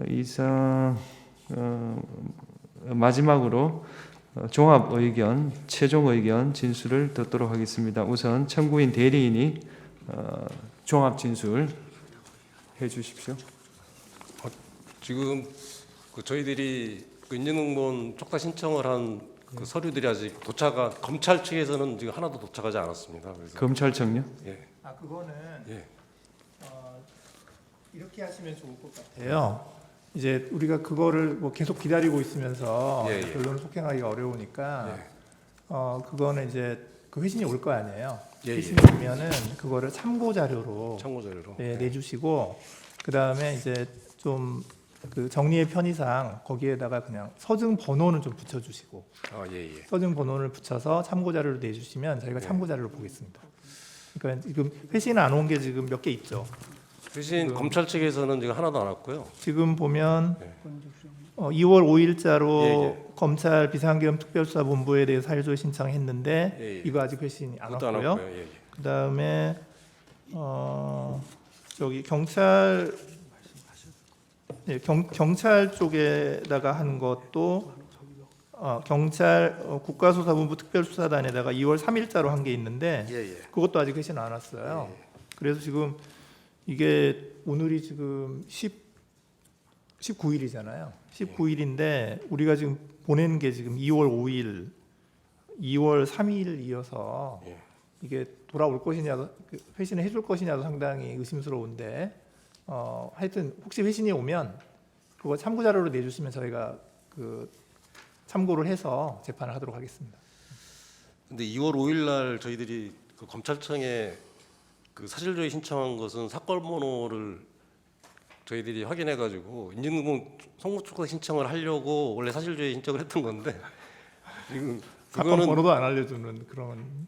이상 마지막으로 종합 의견, 최종 의견 진술을 듣도록 하겠습니다. 우선 청구인 대리인이 종합 진술 해주십시오. 지금 저희들이 인증등본 촉탁 신청을 한 그 서류들이 아직 검찰 측에서는 지금 하나도 도착하지 않았습니다. 그래서 검찰청요? 예, 그거는 예. 이렇게 하시면 좋을 것 같아요. 이제 우리가 그거를 뭐 계속 기다리고 있으면서 예, 예. 결론을 속행하기가 어려우니까 예. 그거는 이제 그 회신이 올 거 아니에요. 예, 예. 회신이 오면은 그거를 참고 자료로 참고 자료로. 내주시고 그 다음에 이제 좀 그 정리의 편의상 거기에다가 그냥 서증 번호는 좀 붙여주시고 예, 예. 서증 번호를 붙여서 참고 자료를 내주시면 저희가 참고 자료를 보겠습니다. 그러니까 지금 회신 안 온 게 지금 몇 개 있죠. 대신 검찰 측에서는 지금 하나도 안 왔고요. 지금 보면 2월 5일자로 예, 검찰 비상계엄 특별수사본부에 대해서 사유조회 신청했는데 예, 예. 이거 아직 회신이 안 그것도 안 왔고요. 왔고요. 예, 예. 그 다음에 저기 경찰 경찰 쪽에다가 한 것도 경찰 국가수사본부 특별수사단에다가 2월 3일자로 한 게 있는데 예, 예. 그것도 아직 회신 안 왔어요. 그래서 지금 이게 오늘이 지금 19일이잖아요. 19일인데 우리가 지금 보낸 게 지금 2월 5일, 2월 3일이어서 예. 이게 돌아올 것이냐, 회신을 해줄 것이냐도 상당히 의심스러운데 하여튼 혹시 회신이 오면 그거 참고 자료로 내주시면 저희가 그 참고를 해서 재판을 하도록 하겠습니다. 근데 2월 5일 날 저희들이 그 검찰청에 그 사실조회 신청한 것은 사건 번호를 저희들이 확인해 가지고 인증등록 성무촉구 신청을 하려고 원래 사실조회 신청을 했던 건데 지금 사건 그거는 번호도 안 알려주는 그런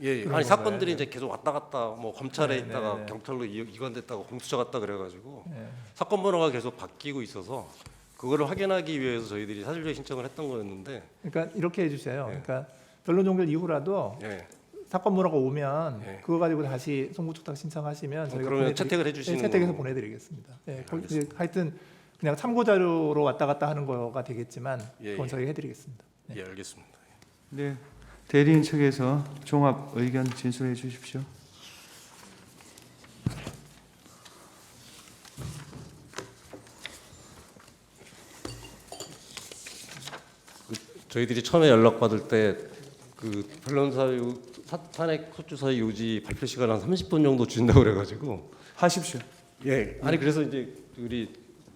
예, 그런 아니 건가요? 사건들이 이제 계속 왔다 갔다 뭐 검찰에 네, 있다가 네, 네. 경찰로 이관됐다가 공수처 갔다 그래가지고 예. 사건 번호가 계속 바뀌고 있어서 그거를 확인하기 위해서 저희들이 사실조회 신청을 했던 거였는데 그러니까 이렇게 해주세요. 예. 그러니까 변론 종결 이후라도 예, 사건 번호가 오면 예. 그거 가지고 다시 송구촉탁 신청하시면 저희가 그러면 채택을 해주시는 채택해서 걸로. 보내드리겠습니다. 예, 네, 이제 하여튼 그냥 참고 자료로 왔다 갔다 하는 거가 되겠지만 예, 그건 예. 저희가 해드리겠습니다. 예, 알겠습니다. 네. 대리인 측에서 종합 의견 진술해 주십시오. 저희들이 처음에 연락 받을 때 그 변론사 탄핵 소추 사유 요지 발표 시간 한 30분 정도 준다고 그래가지고 하십시오. 예, 아니 그래서 이제 우리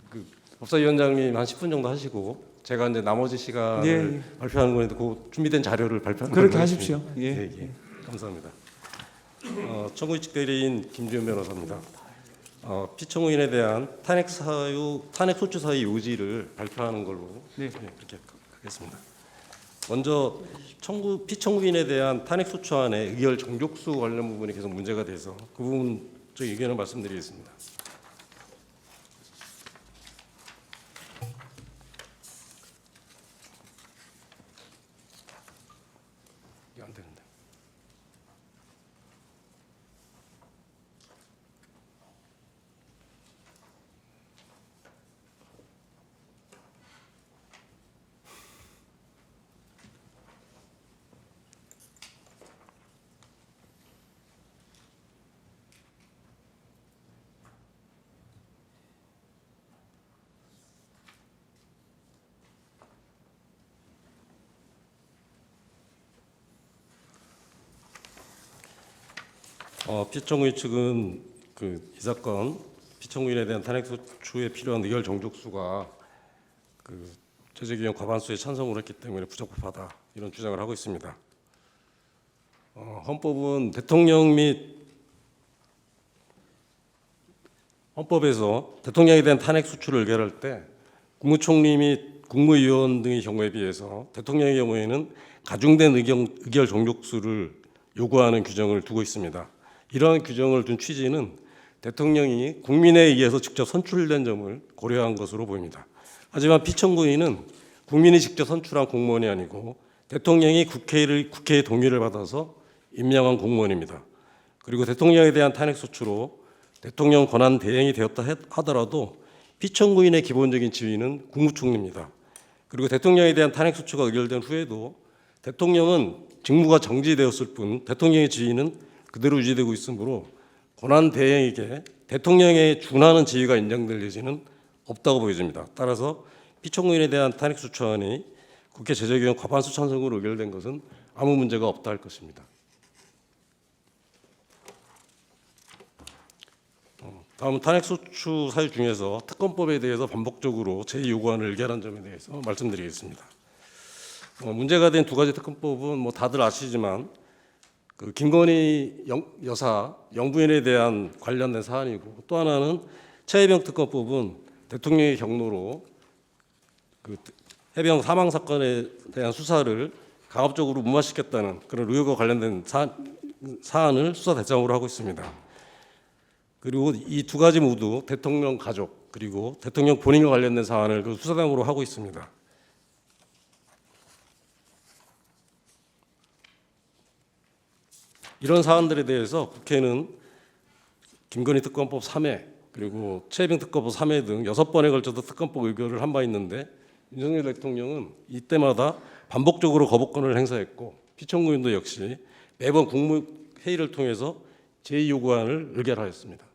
그 법사위원장님 한 10분 정도 하시고 제가 이제 나머지 시간을 예, 예. 발표하는 건데 그 준비된 자료를 발표하는 그렇게 걸로 하십시오. 하겠습니다. 예. 예, 예. 감사합니다. 청구인 측 대리인 김주현 변호사입니다. 피청구인에 대한 탄핵 소추 사유 요지를 발표하는 걸로 네. 그렇게 하겠습니다. 먼저 피청구인에 대한 탄핵 소추안의 의결 정족수 관련 부분이 계속 문제가 돼서 그 부분 저희 의견을 말씀드리겠습니다. 이게 안 되는데. 피청구인 측은 이 사건 피청구인에 대한 탄핵 소추에 필요한 의결 정족수가 제재규정 과반수에 찬성을 했기 때문에 부적법하다 이런 주장을 하고 있습니다. 헌법은 대통령 및 헌법에서 대통령에 대한 탄핵 소추를 의결할 때 국무총리 및 국무위원 등의 경우에 비해서 대통령의 경우에는 가중된 의결 정족수를 요구하는 규정을 두고 있습니다. 이러한 규정을 둔 취지는 대통령이 국민에 의해서 직접 선출된 점을 고려한 것으로 보입니다. 하지만 피청구인은 국민이 직접 선출한 공무원이 아니고 대통령이 국회의 동의를 받아서 임명한 공무원입니다. 그리고 대통령에 대한 탄핵 소추로 대통령 권한 대행이 되었다 하더라도 피청구인의 기본적인 지위는 국무총리입니다. 그리고 대통령에 대한 탄핵 소추가 의결된 후에도 대통령은 직무가 정지되었을 뿐 대통령의 지위는 그대로 유지되고 있으므로 권한 대행에게 대통령에 준하는 지위가 인정될 여지는 없다고 보여집니다. 따라서 피청구인에 대한 탄핵 소추안이 국회 제재위원 과반수 찬성으로 의결된 것은 아무 문제가 없다 할 것입니다. 다음은 탄핵소추 사유 중에서 특검법에 대해서 반복적으로 제2요구안을 의결한 점에 대해서 말씀드리겠습니다. 문제가 된 두 가지 특검법은 다들 아시지만 그 김건희 여사 영부인에 대한 관련된 사안이고, 또 하나는 최혜병 특검법은 대통령의 경로로 그 해병 사망 사건에 대한 수사를 강압적으로 무마시켰다는 그런 의혹과 관련된 사안을 수사 대상으로 하고 있습니다. 그리고 이 두 가지 모두 대통령 가족 그리고 대통령 본인과 관련된 사안을 그 수사대상으로 하고 있습니다. 이런 사안들에 대해서 국회는 김건희 특검법 3회 그리고 최혜병 특검법 3회 등 6번에 걸쳐서 특검법 의결을 한 바 있는데, 윤석열 대통령은 이때마다 반복적으로 거부권을 행사했고, 피청구인도 역시 매번 국무회의를 통해서 제2요구안을 의결하였습니다.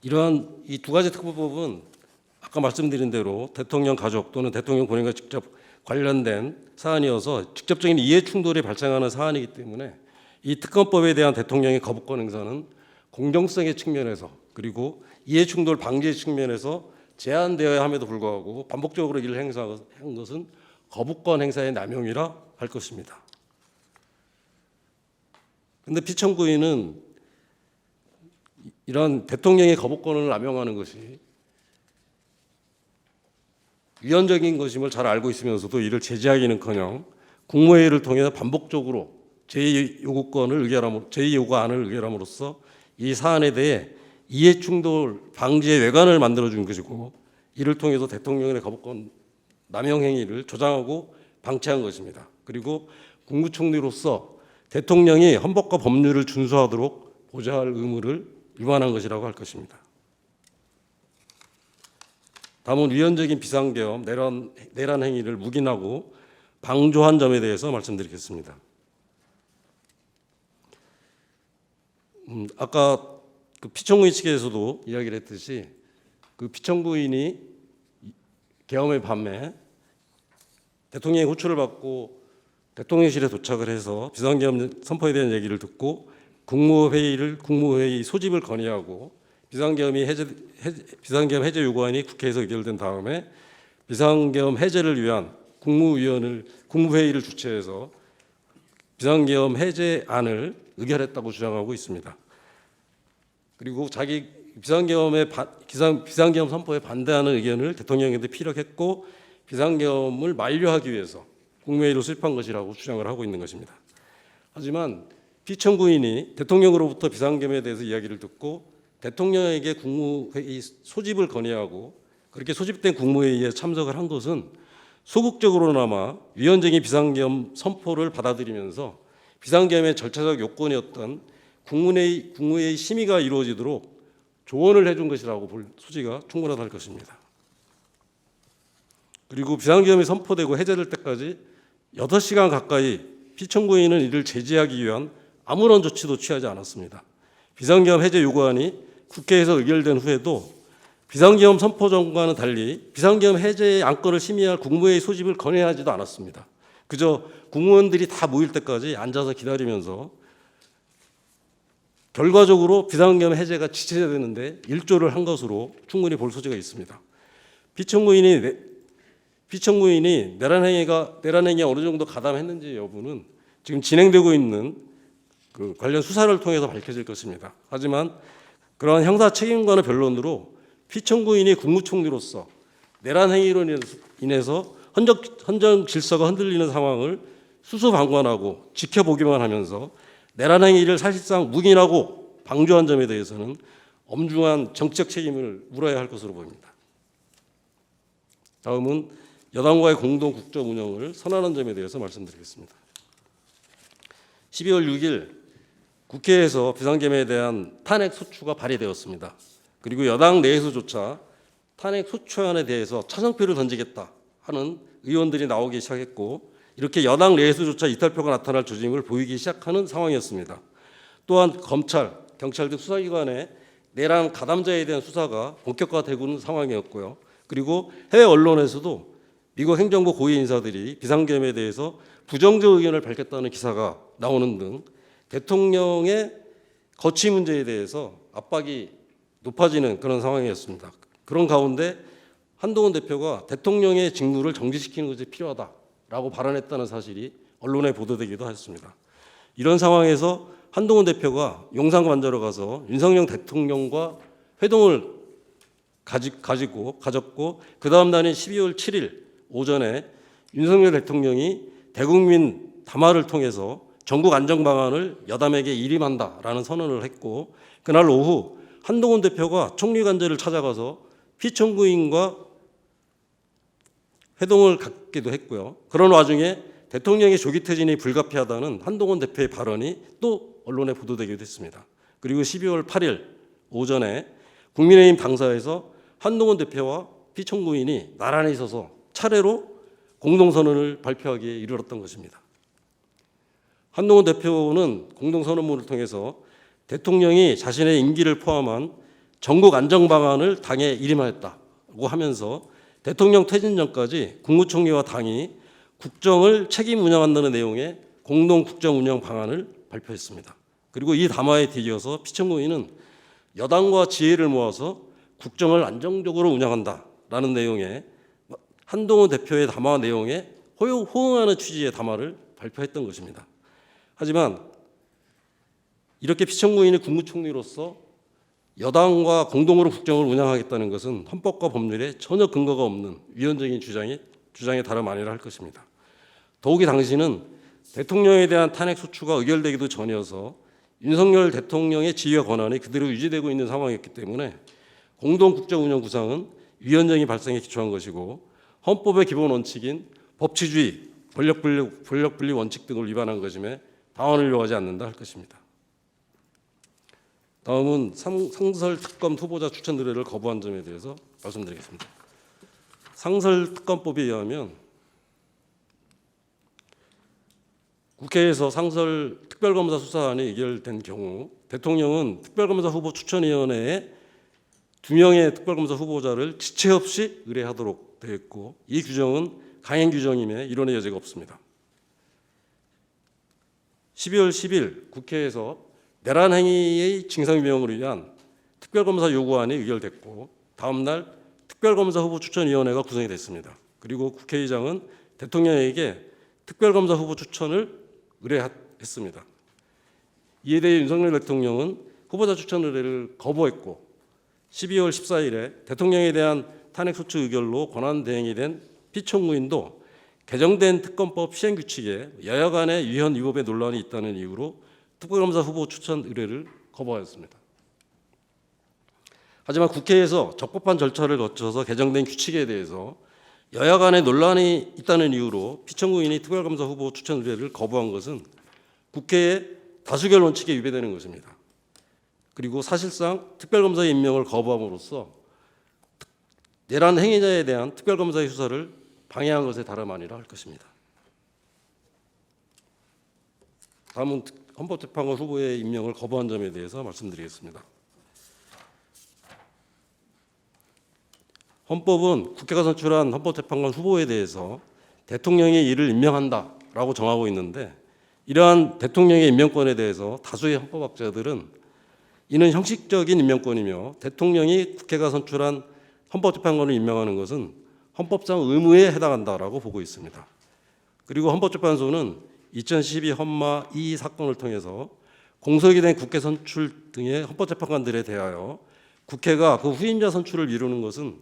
이러한 이 두 가지 특검법은 아까 말씀드린 대로 대통령 가족 또는 대통령 본인과 직접 관련된 사안이어서 직접적인 이해 충돌이 발생하는 사안이기 때문에 이 특검법에 대한 대통령의 거부권 행사는 공정성의 측면에서 그리고 이해 충돌 방지의 측면에서 제한되어야 함에도 불구하고 반복적으로 이를 행사한 것은 거부권 행사의 남용이라 할 것입니다. 그런데 피청구인은 이런 대통령의 거부권을 남용하는 것이 위헌적인 것임을 잘 알고 있으면서도 이를 제지하기는커녕 국무회의를 통해서 반복적으로 제2요구안을 의결함으로써 이 사안에 대해 이해충돌 방지의 외관을 만들어준 것이고, 이를 통해서 대통령의 거부권 남용 행위를 조장하고 방치한 것입니다. 그리고 국무총리로서 대통령이 헌법과 법률을 준수하도록 보좌할 의무를 위반한 것이라고 할 것입니다. 다음은 위헌적인 비상계엄, 내란 행위를 묵인하고 방조한 점에 대해서 말씀드리겠습니다. 아까 그 피청구인 측에서도 이야기를 했듯이 그 피청구인이 계엄의 밤에 대통령의 호출을 받고 대통령실에 도착을 해서 비상계엄 선포에 대한 얘기를 듣고 국무회의 소집을 건의하고 비상계엄 해제 요구안이 국회에서 의결된 다음에 비상계엄 해제를 위한 국무회의를 주최해서 비상계엄 해제안을 의결했다고 주장하고 있습니다. 그리고 자기 비상계엄 선포에 반대하는 의견을 대통령에게 피력했고, 비상계엄을 만료하기 위해서 국무회의로 수립한 것이라고 주장을 하고 있는 것입니다. 하지만 피청구인이 대통령으로부터 비상계엄에 대해서 이야기를 듣고 대통령에게 국무회의 소집을 건의하고 그렇게 소집된 국무회의에 참석을 한 것은 소극적으로나마 위헌적인 비상계엄 선포를 받아들이면서 비상계엄의 절차적 요건이었던 국무회의 심의가 이루어지도록 조언을 해준 것이라고 볼 소지가 충분하다 할 것입니다. 그리고 비상계엄이 선포되고 해제될 때까지 8시간 가까이 피청구인은 이를 제지하기 위한 아무런 조치도 취하지 않았습니다. 비상계엄 해제 요구안이 국회에서 의결된 후에도 비상계엄 선포 전과는 달리 비상계엄 해제의 안건을 심의할 국무회의 소집을 건의하지도 않았습니다. 그저 국무원들이 다 모일 때까지 앉아서 기다리면서 결과적으로 비상계엄 해제가 지체되는데 일조를 한 것으로 충분히 볼 소지가 있습니다. 피청구인이 내란 행위에 어느 정도 가담했는지 여부는 지금 진행되고 있는 그 관련 수사를 통해서 밝혀질 것입니다. 하지만 그러한 형사 책임과는 변론으로 피청구인이 국무총리로서 내란 행위로 인해서 헌정 질서가 흔들리는 상황을 수수방관하고 지켜보기만 하면서 내란 행위를 사실상 묵인하고 방조한 점에 대해서는 엄중한 정치적 책임을 물어야 할 것으로 보입니다. 다음은 여당과의 공동 국정 운영을 선언한 점에 대해서 말씀드리겠습니다. 12월 6일 국회에서 비상계엄에 대한 탄핵 소추가 발의되었습니다. 그리고 여당 내에서조차 탄핵 소추안에 대해서 찬성표를 던지겠다 하는 의원들이 나오기 시작했고, 이렇게 여당 내에서조차 이탈표가 나타날 조짐을 보이기 시작하는 상황이었습니다. 또한 검찰, 경찰 등 수사기관의 내란 가담자에 대한 수사가 본격화되고 있는 상황이었고요. 그리고 해외 언론에서도 미국 행정부 고위 인사들이 비상계엄에 대해서 부정적 의견을 밝혔다는 기사가 나오는 등 대통령의 거취 문제에 대해서 압박이 높아지는 그런 상황이었습니다. 그런 가운데 한동훈 대표가 대통령의 직무를 정지시키는 것이 필요하다라고 발언했다는 사실이 언론에 보도되기도 했습니다. 이런 상황에서 한동훈 대표가 용산 관저로 가서 윤석열 대통령과 회동을 가졌고 그 다음 날인 12월 7일 오전에 윤석열 대통령이 대국민 담화를 통해서 전국 안정 방안을 여담에게 일임한다라는 선언을 했고, 그날 오후 한동훈 대표가 총리 관저를 찾아가서 피청구인과 회동을 갖기도 했고요. 그런 와중에 대통령의 조기 퇴진이 불가피하다는 한동훈 대표의 발언이 또 언론에 보도되기도 했습니다. 그리고 12월 8일 오전에 국민의힘 당사에서 한동훈 대표와 피청구인이 나란히 서서 차례로 공동선언을 발표하기에 이르렀던 것입니다. 한동훈 대표는 공동선언문을 통해서 대통령이 자신의 임기를 포함한 전국 안정 방안을 당에 일임하였다고 하면서 대통령 퇴진 전까지 국무총리와 당이 국정을 책임 운영한다는 내용의 공동 국정 운영 방안을 발표했습니다. 그리고 이 담화에 뒤이어서 피청구인은 여당과 지혜를 모아서 국정을 안정적으로 운영한다라는 내용의 한동훈 대표의 담화 내용에 호응하는 취지의 담화를 발표했던 것입니다. 하지만 이렇게 피청구인이 국무총리로서 여당과 공동으로 국정을 운영하겠다는 것은 헌법과 법률에 전혀 근거가 없는 위헌적인 주장에 다름 아니라 할 것입니다. 더욱이 당시는 대통령에 대한 탄핵 소추가 의결되기도 전이어서 윤석열 대통령의 지휘와 권한이 그대로 유지되고 있는 상황이었기 때문에 공동 국정 운영 구상은 위헌적인 발상에 기초한 것이고 헌법의 기본 원칙인 법치주의, 권력분리 원칙 등을 위반한 것임에 당원을 요하지 않는다 할 것입니다. 다음은 상설특검 후보자 추천 의뢰를 거부한 점에 대해서 말씀드리겠습니다. 상설특검법에 의하면 국회에서 상설 특별검사 수사안이 의결된 경우 대통령은 특별검사 후보 추천위원회에 2명의 특별검사 후보자를 지체 없이 의뢰하도록 되어 있고, 이 규정은 강행 규정임에 이론의 여지가 없습니다. 12월 10일 국회에서 내란 행위의 징상규명을 위한 특별검사 요구안이 의결됐고, 다음 날 특별검사 후보 추천위원회가 구성이 됐습니다. 그리고 국회의장은 대통령에게 특별검사 후보 추천을 의뢰했습니다. 이에 대해 윤석열 대통령은 후보자 추천 의뢰를 거부했고 12월 14일에 대통령에 대한 탄핵소추 의결로 권한대행이 된 피청구인도 개정된 특검법 시행규칙에 여야 간의 위헌 위법의 논란이 있다는 이유로 특별검사 후보 추천 의뢰를 거부하였습니다. 하지만 국회에서 적법한 절차를 거쳐서 개정된 규칙에 대해서 여야 간의 논란이 있다는 이유로 피청구인이 특별검사 후보 추천 의뢰를 거부한 것은 국회의 다수결 원칙에 위배되는 것입니다. 그리고 사실상 특별검사 임명을 거부함으로써 내란 행위자에 대한 특별검사의 수사를 방해한 것에 다름 아니라 할 것입니다. 다음은 헌법재판관 후보의 임명을 거부한 점에 대해서 말씀드리겠습니다. 헌법은 국회가 선출한 헌법재판관 후보에 대해서 대통령이 이를 임명한다라고 정하고 있는데, 이러한 대통령의 임명권에 대해서 다수의 헌법학자들은 이는 형식적인 임명권이며 대통령이 국회가 선출한 헌법재판관을 임명하는 것은 헌법상 의무에 해당한다라고 보고 있습니다. 그리고 헌법재판소는 2012 헌마 2 사건을 통해서 공석이 된 국회 선출 등의 헌법재판관들에 대하여 국회가 그 후임자 선출을 미루는 것은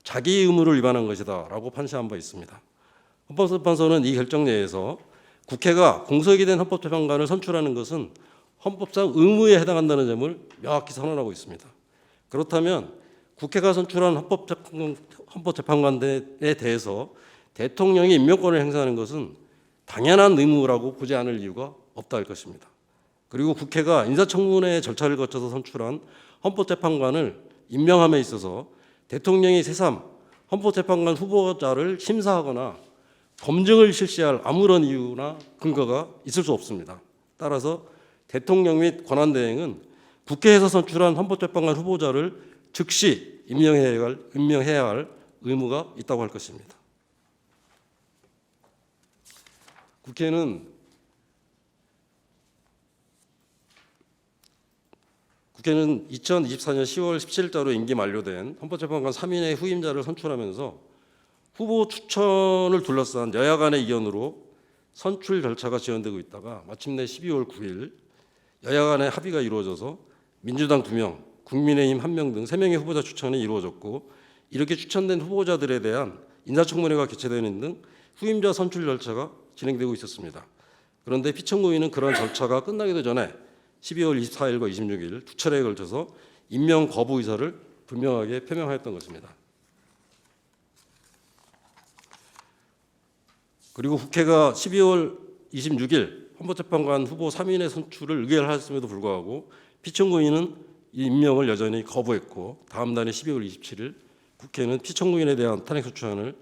자기 의무를 위반한 것이다라고 판시한 바 있습니다. 헌법재판소는 이 결정 내에서 국회가 공석이 된 헌법재판관을 선출하는 것은 헌법상 의무에 해당한다는 점을 명확히 선언하고 있습니다. 그렇다면 국회가 선출한 헌법재판관에 대해서 대통령이 임명권을 행사하는 것은 당연한 의무라고 보지 않을 이유가 없다 할 것입니다. 그리고 국회가 인사청문회 절차를 거쳐서 선출한 헌법재판관을 임명함에 있어서 대통령이 새삼 헌법재판관 후보자를 심사하거나 검증을 실시할 아무런 이유나 근거가 있을 수 없습니다. 따라서 대통령 및 권한대행은 국회에서 선출한 헌법재판관 후보자를 즉시 임명해야 할 의무가 있다고 할 것입니다. 국회는 2024년 10월 17일자로 임기 만료된 헌법재판관 3인의 후임자를 선출하면서 후보 추천을 둘러싼 여야 간의 의견으로 선출 절차가 지연되고 있다가 마침내 12월 9일 여야 간의 합의가 이루어져서 민주당 2명, 국민의힘 1명 등 3명의 후보자 추천이 이루어졌고, 이렇게 추천된 후보자들에 대한 인사청문회가 개최되는 등 후임자 선출 절차가 진행되고 있었습니다. 그런데 피청구인은 그러한 절차가 끝나기도 전에 12월 24일과 26일 두 차례에 걸쳐서 임명 거부 의사를 분명하게 표명하였던 것입니다. 그리고 국회가 12월 26일 헌법재판관 후보 3인의 선출을 의결하였음에도 불구하고 피청구인은 이 임명을 여전히 거부했고, 다음 날인 12월 27일 국회는 피청구인에 대한 탄핵소추안을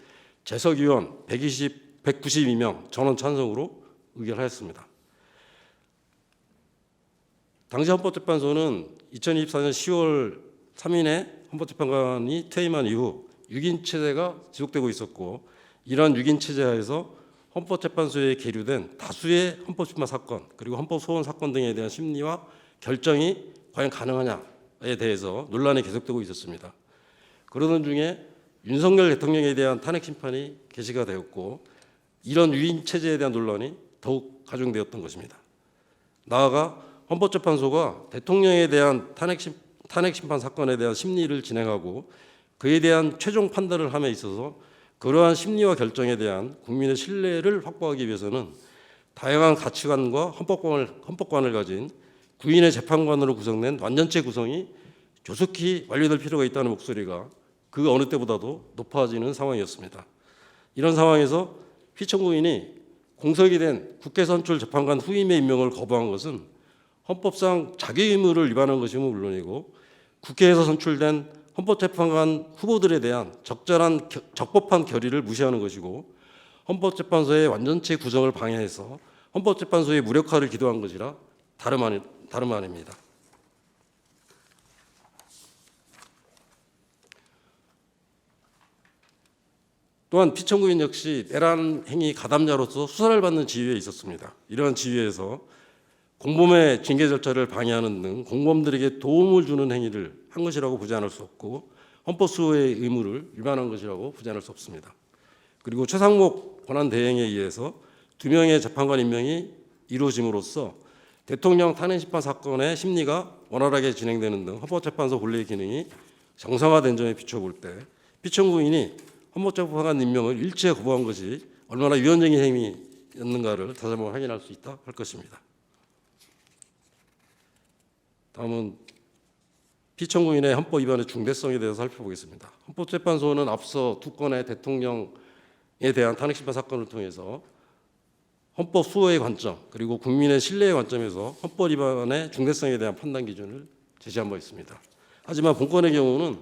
재석의원 192명 전원 찬성으로 의결하였습니다. 당시 헌법재판소는 2024년 10월 3일에 헌법재판관이 퇴임한 이후 6인 체제가 지속되고 있었고, 이러한 6인 체제 하에서 헌법재판소에 계류된 다수의 헌법심판 사건 그리고 헌법소원 사건 등에 대한 심리와 결정이 과연 가능하냐에 대해서 논란이 계속되고 있었습니다. 그러던 중에 윤석열 대통령에 대한 탄핵 심판이 개시가 되었고, 이런 유인 체제에 대한 논란이 더욱 가중되었던 것입니다. 나아가 헌법재판소가 대통령에 대한 탄핵 심판 사건에 대한 심리를 진행하고 그에 대한 최종 판단을 함에 있어서 그러한 심리와 결정에 대한 국민의 신뢰를 확보하기 위해서는 다양한 가치관과 헌법관을 가진 9인의 재판관으로 구성된 완전체 구성이 조속히 완료될 필요가 있다는 목소리가 그 어느 때보다도 높아지는 상황이었습니다. 이런 상황에서 피청구인이 공석이 된 국회 선출 재판관 후임의 임명을 거부한 것은 헌법상 자기 의무를 위반한 것이면 물론이고, 국회에서 선출된 헌법재판관 후보들에 대한 적법한 결의를 무시하는 것이고, 헌법재판소의 완전체 구성을 방해해서 헌법재판소의 무력화를 기도한 것이라 다름 아닙니다. 또한 피청구인 역시 내란 행위 가담자로서 수사를 받는 지위에 있었습니다. 이러한 지위에서 공범의 징계 절차를 방해하는 등 공범들에게 도움을 주는 행위를 한 것이라고 보지 않을 수 없고, 헌법수호의 의무를 위반한 것이라고 보지 않을 수 없습니다. 그리고 최상목 권한대행에 의해서 2명의 재판관 임명이 이루어짐으로써 대통령 탄핵심판 사건의 심리가 원활하게 진행되는 등 헌법재판소 본래의 기능이 정상화된 점에 비춰볼 때 피청구인이 헌법재판관 임명을 일체 거부한 것이 얼마나 위헌적인 행위였는가를 다시 한번 확인할 수 있다 할 것입니다. 다음은 피청구인의 헌법 위반의 중대성에 대해서 살펴보겠습니다. 헌법재판소는 앞서 두 건의 대통령에 대한 탄핵심판 사건을 통해서 헌법 수호의 관점 그리고 국민의 신뢰의 관점에서 헌법 위반의 중대성에 대한 판단 기준을 제시한 바 있습니다. 하지만 본건의 경우는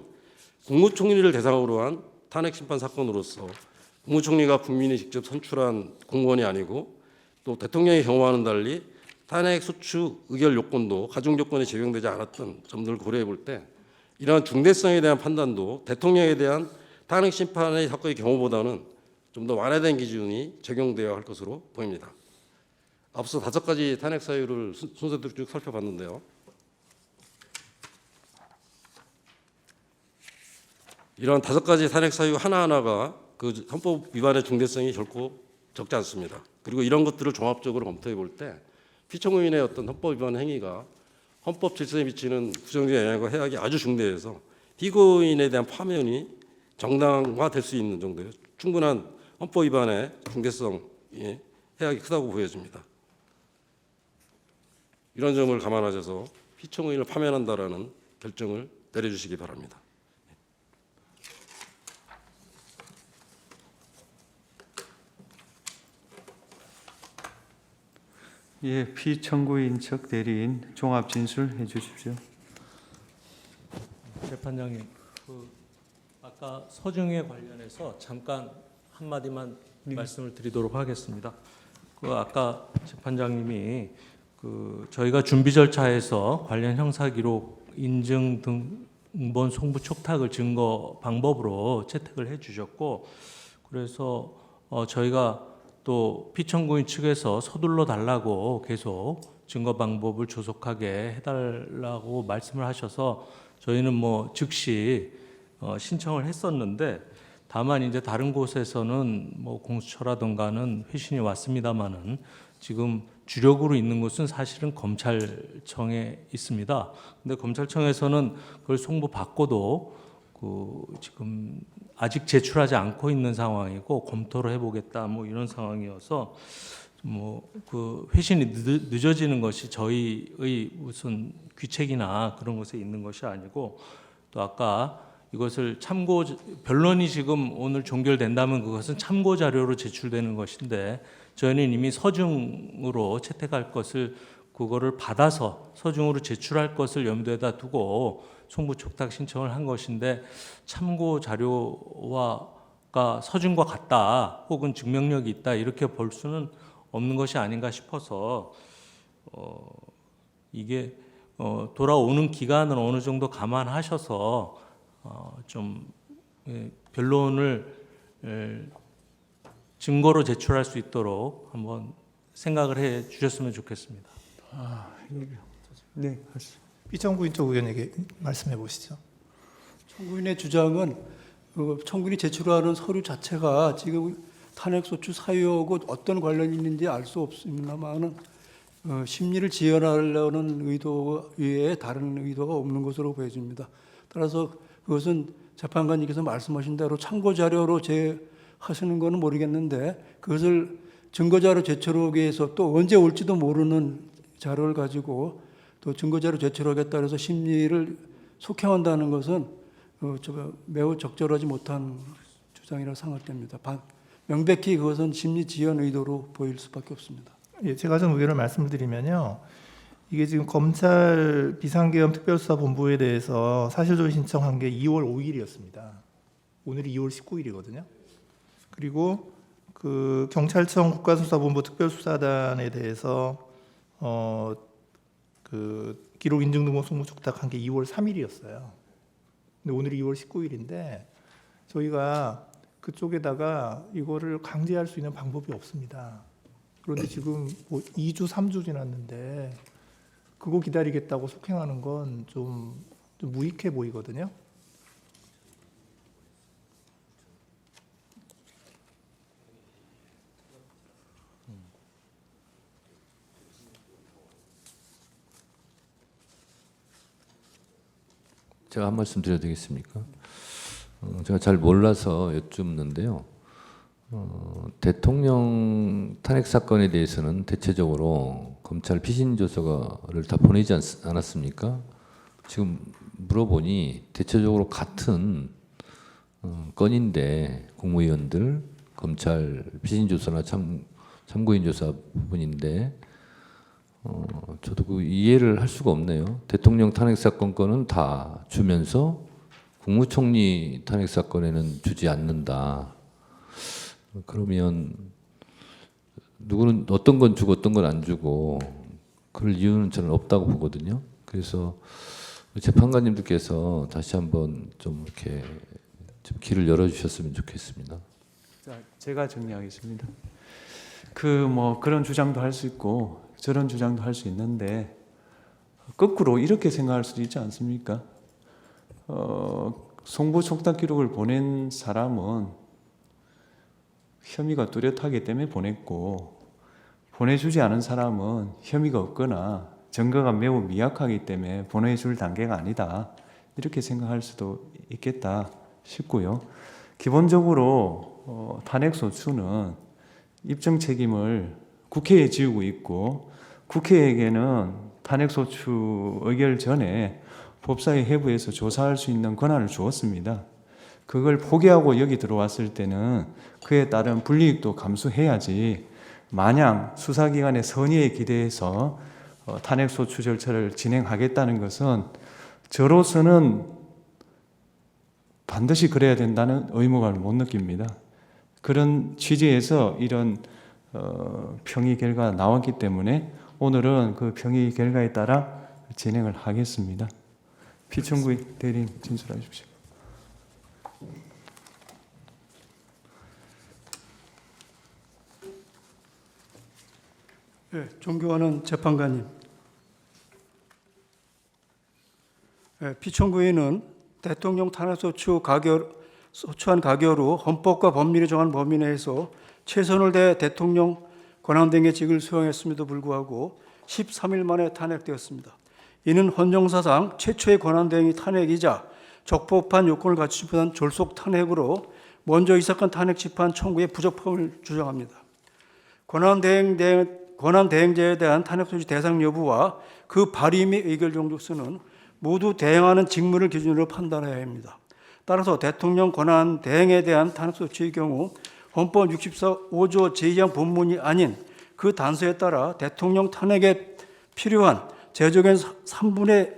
국무총리를 대상으로 한 탄핵심판 사건으로서 국무총리가 국민이 직접 선출한 공무원이 아니고, 또 대통령의 경우와는 달리 탄핵 소추 의결 요건도 가중 조건이 적용되지 않았던 점들을 고려해 볼 때 이러한 중대성에 대한 판단도 대통령에 대한 탄핵 심판의 사건의 경우보다는 좀 더 완화된 기준이 적용되어야 할 것으로 보입니다. 앞서 5가지 탄핵 사유를 순서대로 쭉 살펴봤는데요. 이러한 5가지 탄핵 사유 하나하나가 그 헌법 위반의 중대성이 결코 적지 않습니다. 그리고 이런 것들을 종합적으로 검토해 볼 때 피청구인의 어떤 헌법 위반 행위가 헌법 질서에 미치는 부정적인 영향과 해악이 아주 중대해서 피고인에 대한 파면이 정당화될 수 있는 정도의 충분한 헌법 위반의 중대성의 해악이 크다고 보여집니다. 이런 점을 감안하셔서 피청구인을 파면한다라는 결정을 내려주시기 바랍니다. 예, 피청구인 측 대리인 종합 진술해 주십시오. 재판장님, 아까 서중에 관련해서 잠깐 한 마디만 말씀을 드리도록 하겠습니다. 아까 재판장님이 저희가 준비 절차에서 관련 형사 기록 인증 등 공무원 송부 촉탁을 증거 방법으로 채택을 해주셨고, 그래서 저희가 또 피청구인 측에서 서둘러 달라고 계속 증거 방법을 조속하게 해달라고 말씀을 하셔서 저희는 뭐 즉시 신청을 했었는데, 다만 이제 다른 곳에서는 뭐 공수처라든가는 회신이 왔습니다마는 지금 주력으로 있는 곳은 사실은 검찰청에 있습니다. 근데 검찰청에서는 그걸 송부받고도 지금 아직 제출하지 않고 있는 상황이고 검토를 해보겠다 뭐 이런 상황이어서 뭐 그 회신이 늦어지는 것이 저희의 무슨 귀책이나 그런 것에 있는 것이 아니고, 또 아까 이것을 참고 변론이 지금 오늘 종결된다면 그것은 참고 자료로 제출되는 것인데, 저희는 이미 서중으로 채택할 것을 그거를 받아서 서중으로 제출할 것을 염두에다 두고 송부 촉탁 신청을 한 것인데, 참고 자료가 서중과 같다 혹은 증명력이 있다 이렇게 볼 수는 없는 것이 아닌가 싶어서 이게 돌아오는 기간을 어느 정도 감안하셔서 좀 변론을 증거로 제출할 수 있도록 한번 생각을 해 주셨으면 좋겠습니다. 네, 피청구인 쪽 의원에게 말씀해 보시죠. 청구인의 주장은 청구인이 제출하는 서류 자체가 지금 탄핵소추 사유하고 어떤 관련이 있는지 알 수 없습니다만은 심리를 지연하려는 의도 외에 다른 의도가 없는 것으로 보여집니다. 따라서 그것은 재판관님께서 말씀하신 대로 참고 자료로 하시는 것은 모르겠는데, 그것을 증거자료 제출하기 위해서 또 언제 올지도 모르는 자료를 가지고 또 증거자료 제출하겠다 해서 심리를 속행한다는 것은 매우 적절하지 못한 주장이라고 생각됩니다. 명백히 그것은 심리 지연 의도로 보일 수밖에 없습니다. 예, 제가 좀 의견을 말씀드리면요. 이게 지금 검찰 비상계엄 특별수사본부에 대해서 사실조회 신청한 게 2월 5일이었습니다. 오늘이 2월 19일이거든요. 그리고 그 경찰청 국가수사본부 특별수사단에 대해서 그 기록 인증 등본 송부 촉탁한 게 2월 3일이었어요. 근데 오늘이 2월 19일인데 저희가 그쪽에다가 이거를 강제할 수 있는 방법이 없습니다. 그런데 지금 뭐 2주, 3주 지났는데 그거 기다리겠다고 속행하는 건 좀 무익해 보이거든요. 제가 한 말씀 드려도 되겠습니까? 제가 잘 몰라서 여쭙는데요. 대통령 탄핵 사건에 대해서는 대체적으로 검찰 피신 조서를 다 보내지 않았습니까? 지금 물어보니 대체적으로 같은 건인데, 국무위원들, 검찰 피신 조서나 참고인 조사 부분인데, 저도 그 이해를 할 수가 없네요. 대통령 탄핵 사건 건은 다 주면서 국무총리 탄핵 사건에는 주지 않는다. 그러면 누구는 어떤 건 주고 어떤 건 안 주고 그럴 이유는 저는 없다고 보거든요. 그래서 재판관님들께서 다시 한번 좀 이렇게 좀 길을 열어주셨으면 좋겠습니다. 자, 제가 정리하겠습니다. 그런 주장도 할 수 있고 저런 주장도 할 수 있는데, 거꾸로 이렇게 생각할 수도 있지 않습니까? 송부 촉탁 기록을 보낸 사람은 혐의가 뚜렷하기 때문에 보냈고, 보내주지 않은 사람은 혐의가 없거나 증거가 매우 미약하기 때문에 보내줄 단계가 아니다, 이렇게 생각할 수도 있겠다 싶고요. 기본적으로 탄핵소추는 입증 책임을 국회에 지우고 있고, 국회에게는 탄핵소추 의결 전에 법사위 해부에서 조사할 수 있는 권한을 주었습니다. 그걸 포기하고 여기 들어왔을 때는 그에 따른 불이익도 감수해야지, 마냥 수사기관의 선의에 기대해서 탄핵소추 절차를 진행하겠다는 것은 저로서는 반드시 그래야 된다는 의무감을 못 느낍니다. 그런 취지에서 이런 평의 결과가 나왔기 때문에 오늘은 그 평의 결과에 따라 진행을 하겠습니다. 피청구인 대리인 진술해 주십시오. 네, 존경하는 재판관님, 피청구인은 대통령 소추안 가결 후 헌법과 법률이 정한 범위 내에서 최선을 다해 대통령 권한대행의 직을 수행했음에도 불구하고 13일 만에 탄핵되었습니다. 이는 헌정사상 최초의 권한대행이 탄핵이자 적법한 요건을 갖추지 졸속 탄핵으로 먼저 이 사건 탄핵 집행 청구의 부적법을 주장합니다. 권한대행자에 대한 탄핵소지 대상 여부와 그 발의 및 의결 종족수는 모두 대행하는 직무를 기준으로 판단해야 합니다. 따라서 대통령 권한대행에 대한 탄핵소추의 경우 헌법 65조 제2항 본문이 아닌 그 단서에 따라 대통령 탄핵에 필요한 제적인 3분의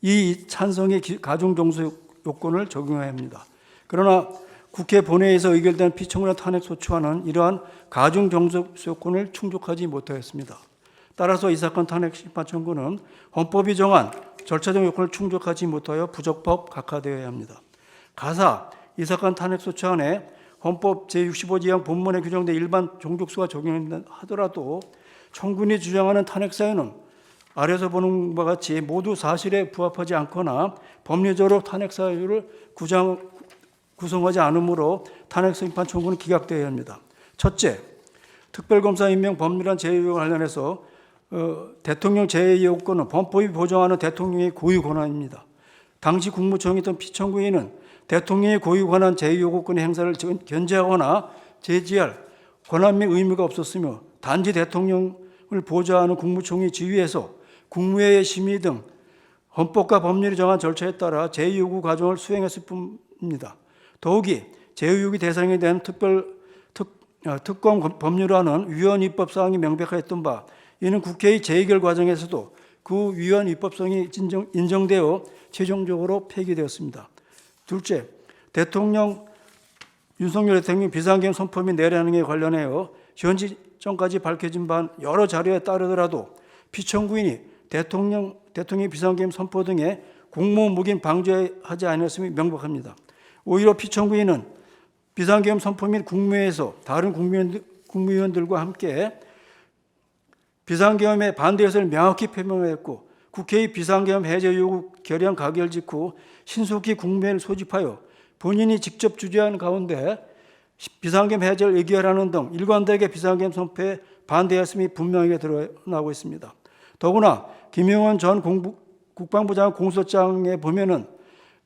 2 찬성의 가중정수 요건을 적용해야 합니다. 그러나 국회 본회의에서 의결된 피청구인 탄핵소추안은 이러한 가중정수 요건을 충족하지 못하였습니다. 따라서 이 사건 탄핵 심판 청구는 헌법이 정한 절차적 요건을 충족하지 못하여 부적법 각하되어야 합니다. 가사 이 사건 탄핵소추안에 헌법 제65조항 본문에 규정된 일반 종족수가 적용된다 하더라도 청구인이 주장하는 탄핵 사유는 아래서 보는 바와 같이 모두 사실에 부합하지 않거나 법리적으로 탄핵 사유를 구성하지 않으므로 탄핵 심판 청구는 기각되어야 합니다. 첫째, 특별검사 임명 법률안 제외와 관련해서 대통령 제외 요건은 헌법이 보장하는 대통령의 고유 권한입니다. 당시 국무총리였던 피청구인은 대통령의 고유 권한 제외 요구권의 행사를 견제하거나 제지할 권한 및 의무가 없었으며 단지 대통령을 보좌하는 국무총리 지위에서 국무회의 심의 등 헌법과 법률이 정한 절차에 따라 제외 요구 과정을 수행했을 뿐입니다. 더욱이 제외 요구 대상에 대한 특검 법률안은 위헌 입법사항이 명백했던 바 이는 국회의 재의결 과정에서도 그 위헌 입법성이 인정되어 최종적으로 폐기되었습니다. 둘째, 윤석열 대통령 비상계엄 선포 및 내란에 관련하여 현 시점까지 밝혀진 바 여러 자료에 따르더라도 피청구인이 대통령의 비상계엄 선포 등의 공무원 묵인 방조하지 않았음이 명백합니다. 오히려 피청구인은 비상계엄 선포 및 국무회에서 다른 국무위원들과 함께 비상계엄에 반대 의사를 명확히 표명했고 국회의 비상계엄 해제 요구 결의안 가결 직후 신속히 국무회를 소집하여 본인이 직접 주재하는 가운데 비상계엄 해제를 의결하는 등 일관되게 비상계엄 선포에 반대했음이 분명하게 드러나고 있습니다. 더구나 김영원 전 국방부 장관 공소장에 보면은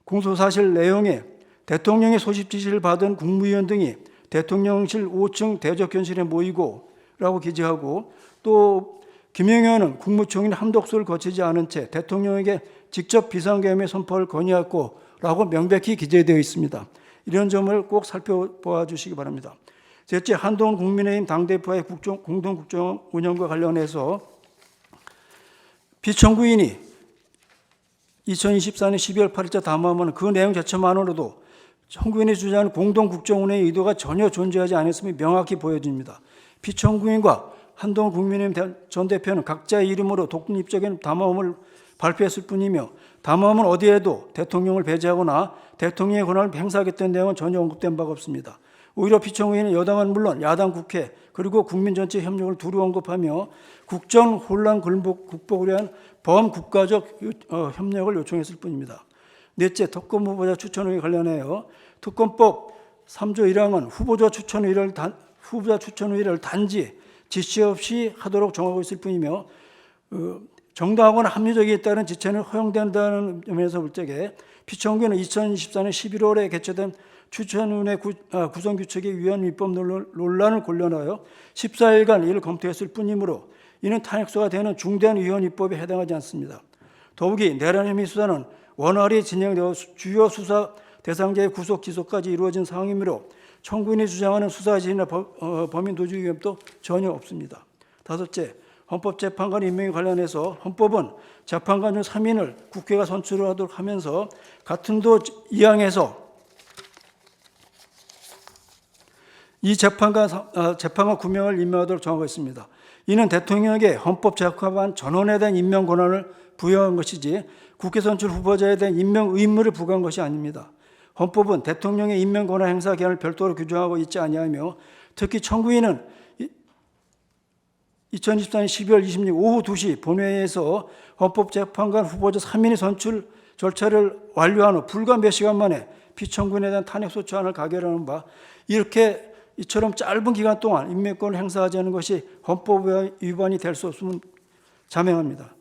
공소사실 내용에 대통령의 소집 지시를 받은 국무위원 등이 대통령실 5층 대적견실에 모이고 라고 기재하고 또 김영현은 국무총리 함독소를 거치지 않은 채 대통령에게 직접 비상계엄의 선포를 건의했고 라고 명백히 기재되어 있습니다. 이런 점을 꼭 살펴보아 주시기 바랍니다. 셋째, 한동훈 국민의힘 당대표의 공동국정 운영과 관련해서 피청구인이 2024년 12월 8일자 담화하면 그 내용 자체만으로도 청구인이 주장하는 공동국정운영의 의도가 전혀 존재하지 않았음이 명확히 보여집니다. 피청구인과 한동훈 국민의힘 전 대표는 각자의 이름으로 독립적인 담화문을 발표했을 뿐이며 담화문 어디에도 대통령을 배제하거나 대통령의 권한을 행사하겠다는 내용은 전혀 언급된 바가 없습니다. 오히려 피청구인은 여당은 물론 야당 국회 그리고 국민 전체 협력을 두루 언급하며 국정 혼란 극복을 위한 범국가적 협력을 요청했을 뿐입니다. 넷째, 특검 후보자 추천 의혹에 관련하여 특검법 3조 1항은 후보자 추천 의뢰를 단지 지시 없이 하도록 정하고 있을 뿐이며 정당하거나 합리적에 따른 지체는 허용된다는 점에서 볼 적에 피청구인은 2024년 11월에 개최된 추천위원회 구성규칙의 위헌 입법 논란을 관련하여 14일간 이를 검토했을 뿐이므로 이는 탄핵소가 되는 중대한 위헌 입법에 해당하지 않습니다. 더욱이 내란 혐의 수사는 원활히 진행되어 주요 수사 대상자의 구속 기소까지 이루어진 상황이므로 청구인이 주장하는 수사지시나 범인 도주 위험도 전혀 없습니다. 다섯째, 헌법재판관 임명에 관련해서 헌법은 재판관 중 3인을 국회가 선출하도록 하면서 같은 도 2항에서 이 재판관 9명을 임명하도록 정하고 있습니다. 이는 대통령에게 헌법 재판관 전원에 대한 임명 권한을 부여한 것이지 국회 선출 후보자에 대한 임명 의무를 부과한 것이 아닙니다. 헌법은 대통령의 임명 권한 행사 기한을 별도로 규정하고 있지 아니하며 특히 청구인은 2024년 12월 26일 오후 2시 본회의에서 헌법재판관 후보자 3인의 선출 절차를 완료한 후 불과 몇 시간 만에 피청구인에 대한 탄핵소추안을 가결하는 바 이렇게 이처럼 짧은 기간 동안 임명권을 행사하지 않은 것이 헌법 위반이 될 수 없음을 자명합니다.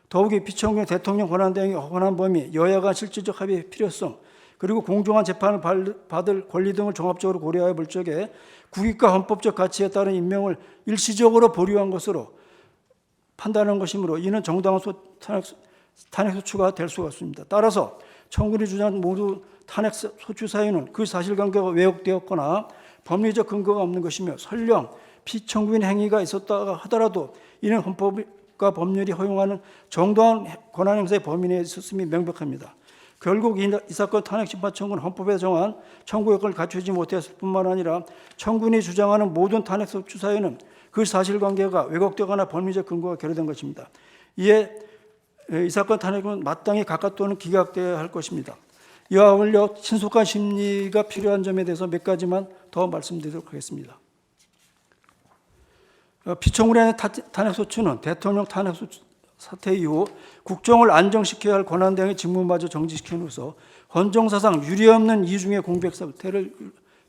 더욱이 피청구인 대통령 권한대행의 권한 범위, 여야 간 실질적 합의의 필요성, 그리고 공정한 재판을 받을 권리 등을 종합적으로 고려하여 볼 적에 국익과 헌법적 가치에 따른 임명을 일시적으로 보류한 것으로 판단한 것이므로 이는 정당한 탄핵소추가 될 수가 없습니다. 따라서 청구인이 주장한 모두 탄핵소추 사유는 그 사실관계가 왜곡되었거나 법리적 근거가 없는 것이며 설령 피청구인 행위가 있었다 하더라도 이는 헌법과 법률이 허용하는 정당한 권한행사의 범위 내에 있었음이 명백합니다. 결국 이 사건 탄핵심판 청구는 헌법에 정한 청구 요건을 갖추지 못했을 뿐만 아니라 청구인이 주장하는 모든 탄핵소추 사유는 그 사실관계가 왜곡되거나 법리적 근거가 결여된 것입니다. 이에 이 사건 탄핵은 마땅히 각각 또는 기각되어야 할 것입니다. 이와 어울려 신속한 심리가 필요한 점에 대해서 몇 가지만 더 말씀드리도록 하겠습니다. 피청구인의 탄핵소추는 대통령 탄핵소추 사태 이후 국정을 안정시켜야 할 권한대행의 직무마저 정지시킨 후서 헌정사상 유례없는 이중의 공백 사태를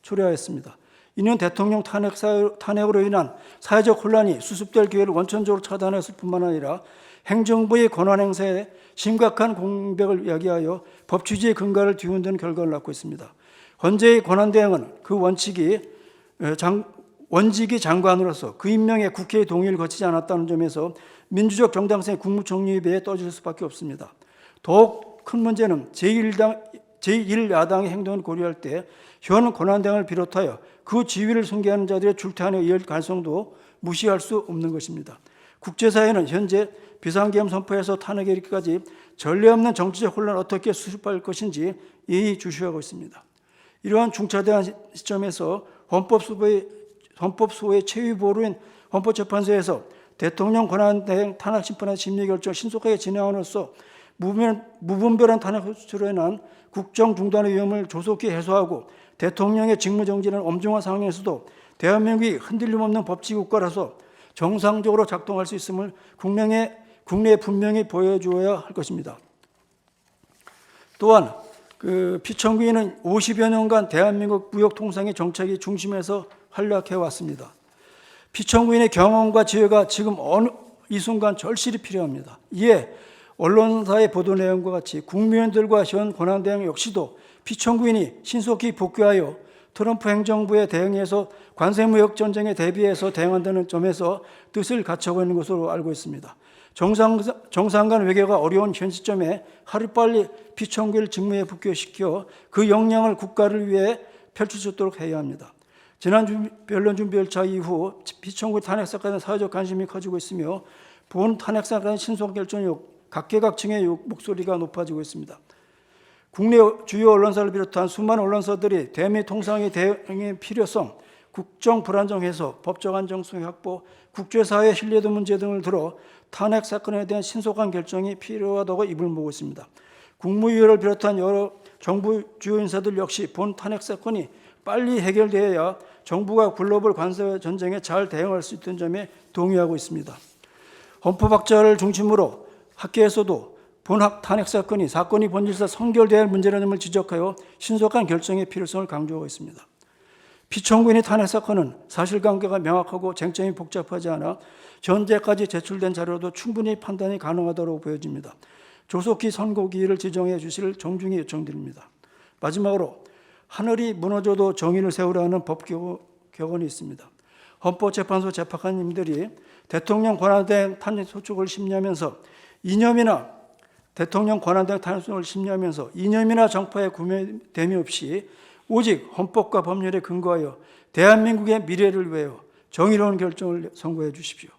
초래하였습니다. 이는 대통령 탄핵으로 인한 사회적 혼란이 수습될 기회를 원천적으로 차단했을 뿐만 아니라 행정부의 권한행사에 심각한 공백을 야기하여 법취지의 근간을 뒤흔드는 결과를 낳고 있습니다. 헌재의 권한대행은 그 원직이 장관으로서 그 임명에 국회의 동의를 거치지 않았다는 점에서 민주적 정당성의 국무총리에 비해 떠질 수밖에 없습니다. 더욱 큰 문제는 제1야당의 행동을 고려할 때 현 권한대행을 비롯하여 그 지위를 승계하는 자들의 출퇴한에 이을 가능성도 무시할 수 없는 것입니다. 국제사회는 현재 비상계엄 선포에서 탄핵에 이르기까지 전례 없는 정치적 혼란을 어떻게 수습할 것인지 예의주시하고 있습니다. 이러한 중차대한 시점에서 헌법소의 최위보루인 헌법재판소에서 대통령 권한대행 탄핵심판의 심리결정을 신속하게 진행함으로써 무분별한 탄핵소추로 인한 국정 중단의 위험을 조속히 해소하고 대통령의 직무정지는 엄중한 상황에서도 대한민국이 흔들림 없는 법치국가라서 정상적으로 작동할 수 있음을 국내에 분명히 보여주어야 할 것입니다. 또한 피청구인은 50여 년간 대한민국 무역통상의 정책의 중심에서 활약해 왔습니다. 피청구인의 경험과 지혜가 지금 이 순간 절실히 필요합니다. 이에 언론사의 보도 내용과 같이 국무위원들과 현 권한대행 역시도 피청구인이 신속히 복귀하여 트럼프 행정부의 대응에서 관세무역 전쟁에 대비해서 대응한다는 점에서 뜻을 갖추고 있는 것으로 알고 있습니다. 정상 간 외교가 어려운 현 시점에 하루빨리 피청구인을 직무에 복귀시켜 그 역량을 국가를 위해 펼칠 수 있도록 해야 합니다. 지난 변론 준비 열차 이후 피청구인 탄핵 사건에 사회적 관심이 커지고 있으며 본 탄핵 사건의 신속 결정이 각계각층의 목소리가 높아지고 있습니다. 국내 주요 언론사를 비롯한 수많은 언론사들이 대미 통상의 대응의 필요성, 국정 불안정 해소, 법적 안정성 확보, 국제사회 신뢰도 문제 등을 들어 탄핵 사건에 대한 신속한 결정이 필요하다고 입을 모으고 있습니다. 국무위원을 비롯한 여러 정부 주요 인사들 역시 본 탄핵 사건이 빨리 해결되어야 정부가 글로벌 관세 전쟁에 잘 대응할 수 있는 점에 동의하고 있습니다. 헌법학자를 중심으로 학계에서도 본 탄핵 사건이 본질상 성결되어야 할 문제라는 점을 지적하여 신속한 결정의 필요성을 강조하고 있습니다. 피청구인의 탄핵 사건은 사실관계가 명확하고 쟁점이 복잡하지 않아 현재까지 제출된 자료도 충분히 판단이 가능하다고 보여집니다. 조속히 선고기일을 지정해 주시를 정중히 요청드립니다. 마지막으로 하늘이 무너져도 정의를 세우라는 법격언이 있습니다. 헌법재판소 재판관님들이 대통령 권한대행 탄핵소추를 심리하면서 대통령 권한대행 탄핵소추를 심리하면서 이념이나 정파에 구매됨이 없이 오직 헌법과 법률에 근거하여 대한민국의 미래를 위하여 정의로운 결정을 선고해 주십시오.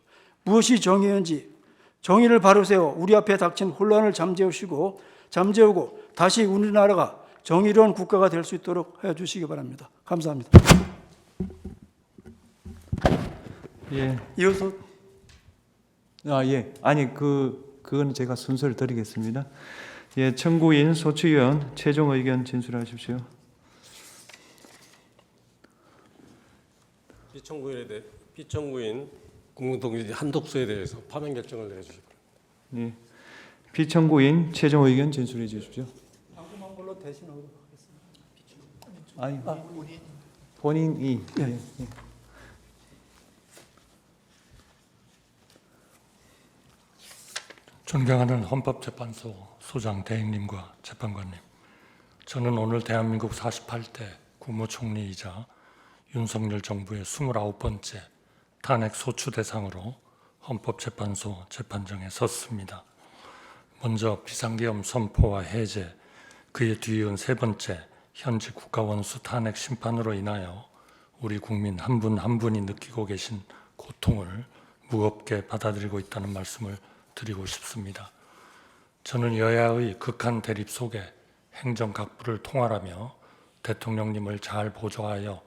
무엇이 정의인지 정의를 바로 세워 우리 앞에 닥친 혼란을 잠재우고 다시 우리나라가 정의로운 국가가 될 수 있도록 해주시기 바랍니다. 감사합니다. 예. 이어서 아니 그거는 제가 순서를 드리겠습니다. 예, 청구인 소추위원 최종 의견 진술하십시오. 피청구인 국무동지 한독수에 대해서 파면 결정을 내려주시기 바랍니다. 예, 피청구인 최종 의견 진술해 주십시오. 궁금한 걸로 대신하도록 하겠습니다. 아니, 본인이 예. 예, 예. 존경하는 헌법재판소 소장 대행님과 재판관님, 저는 오늘 대한민국 48대 국무총리이자 윤석열 정부의 29번째 탄핵 소추 대상으로 헌법재판소 재판정에 섰습니다. 먼저 비상계엄 선포와 해제, 그에 뒤이은 세 번째 현직 국가원수 탄핵 심판으로 인하여 우리 국민 한 분 한 분이 느끼고 계신 고통을 무겁게 받아들이고 있다는 말씀을 드리고 싶습니다. 저는 여야의 극한 대립 속에 행정각부를 통할하며 대통령님을 잘 보좌하여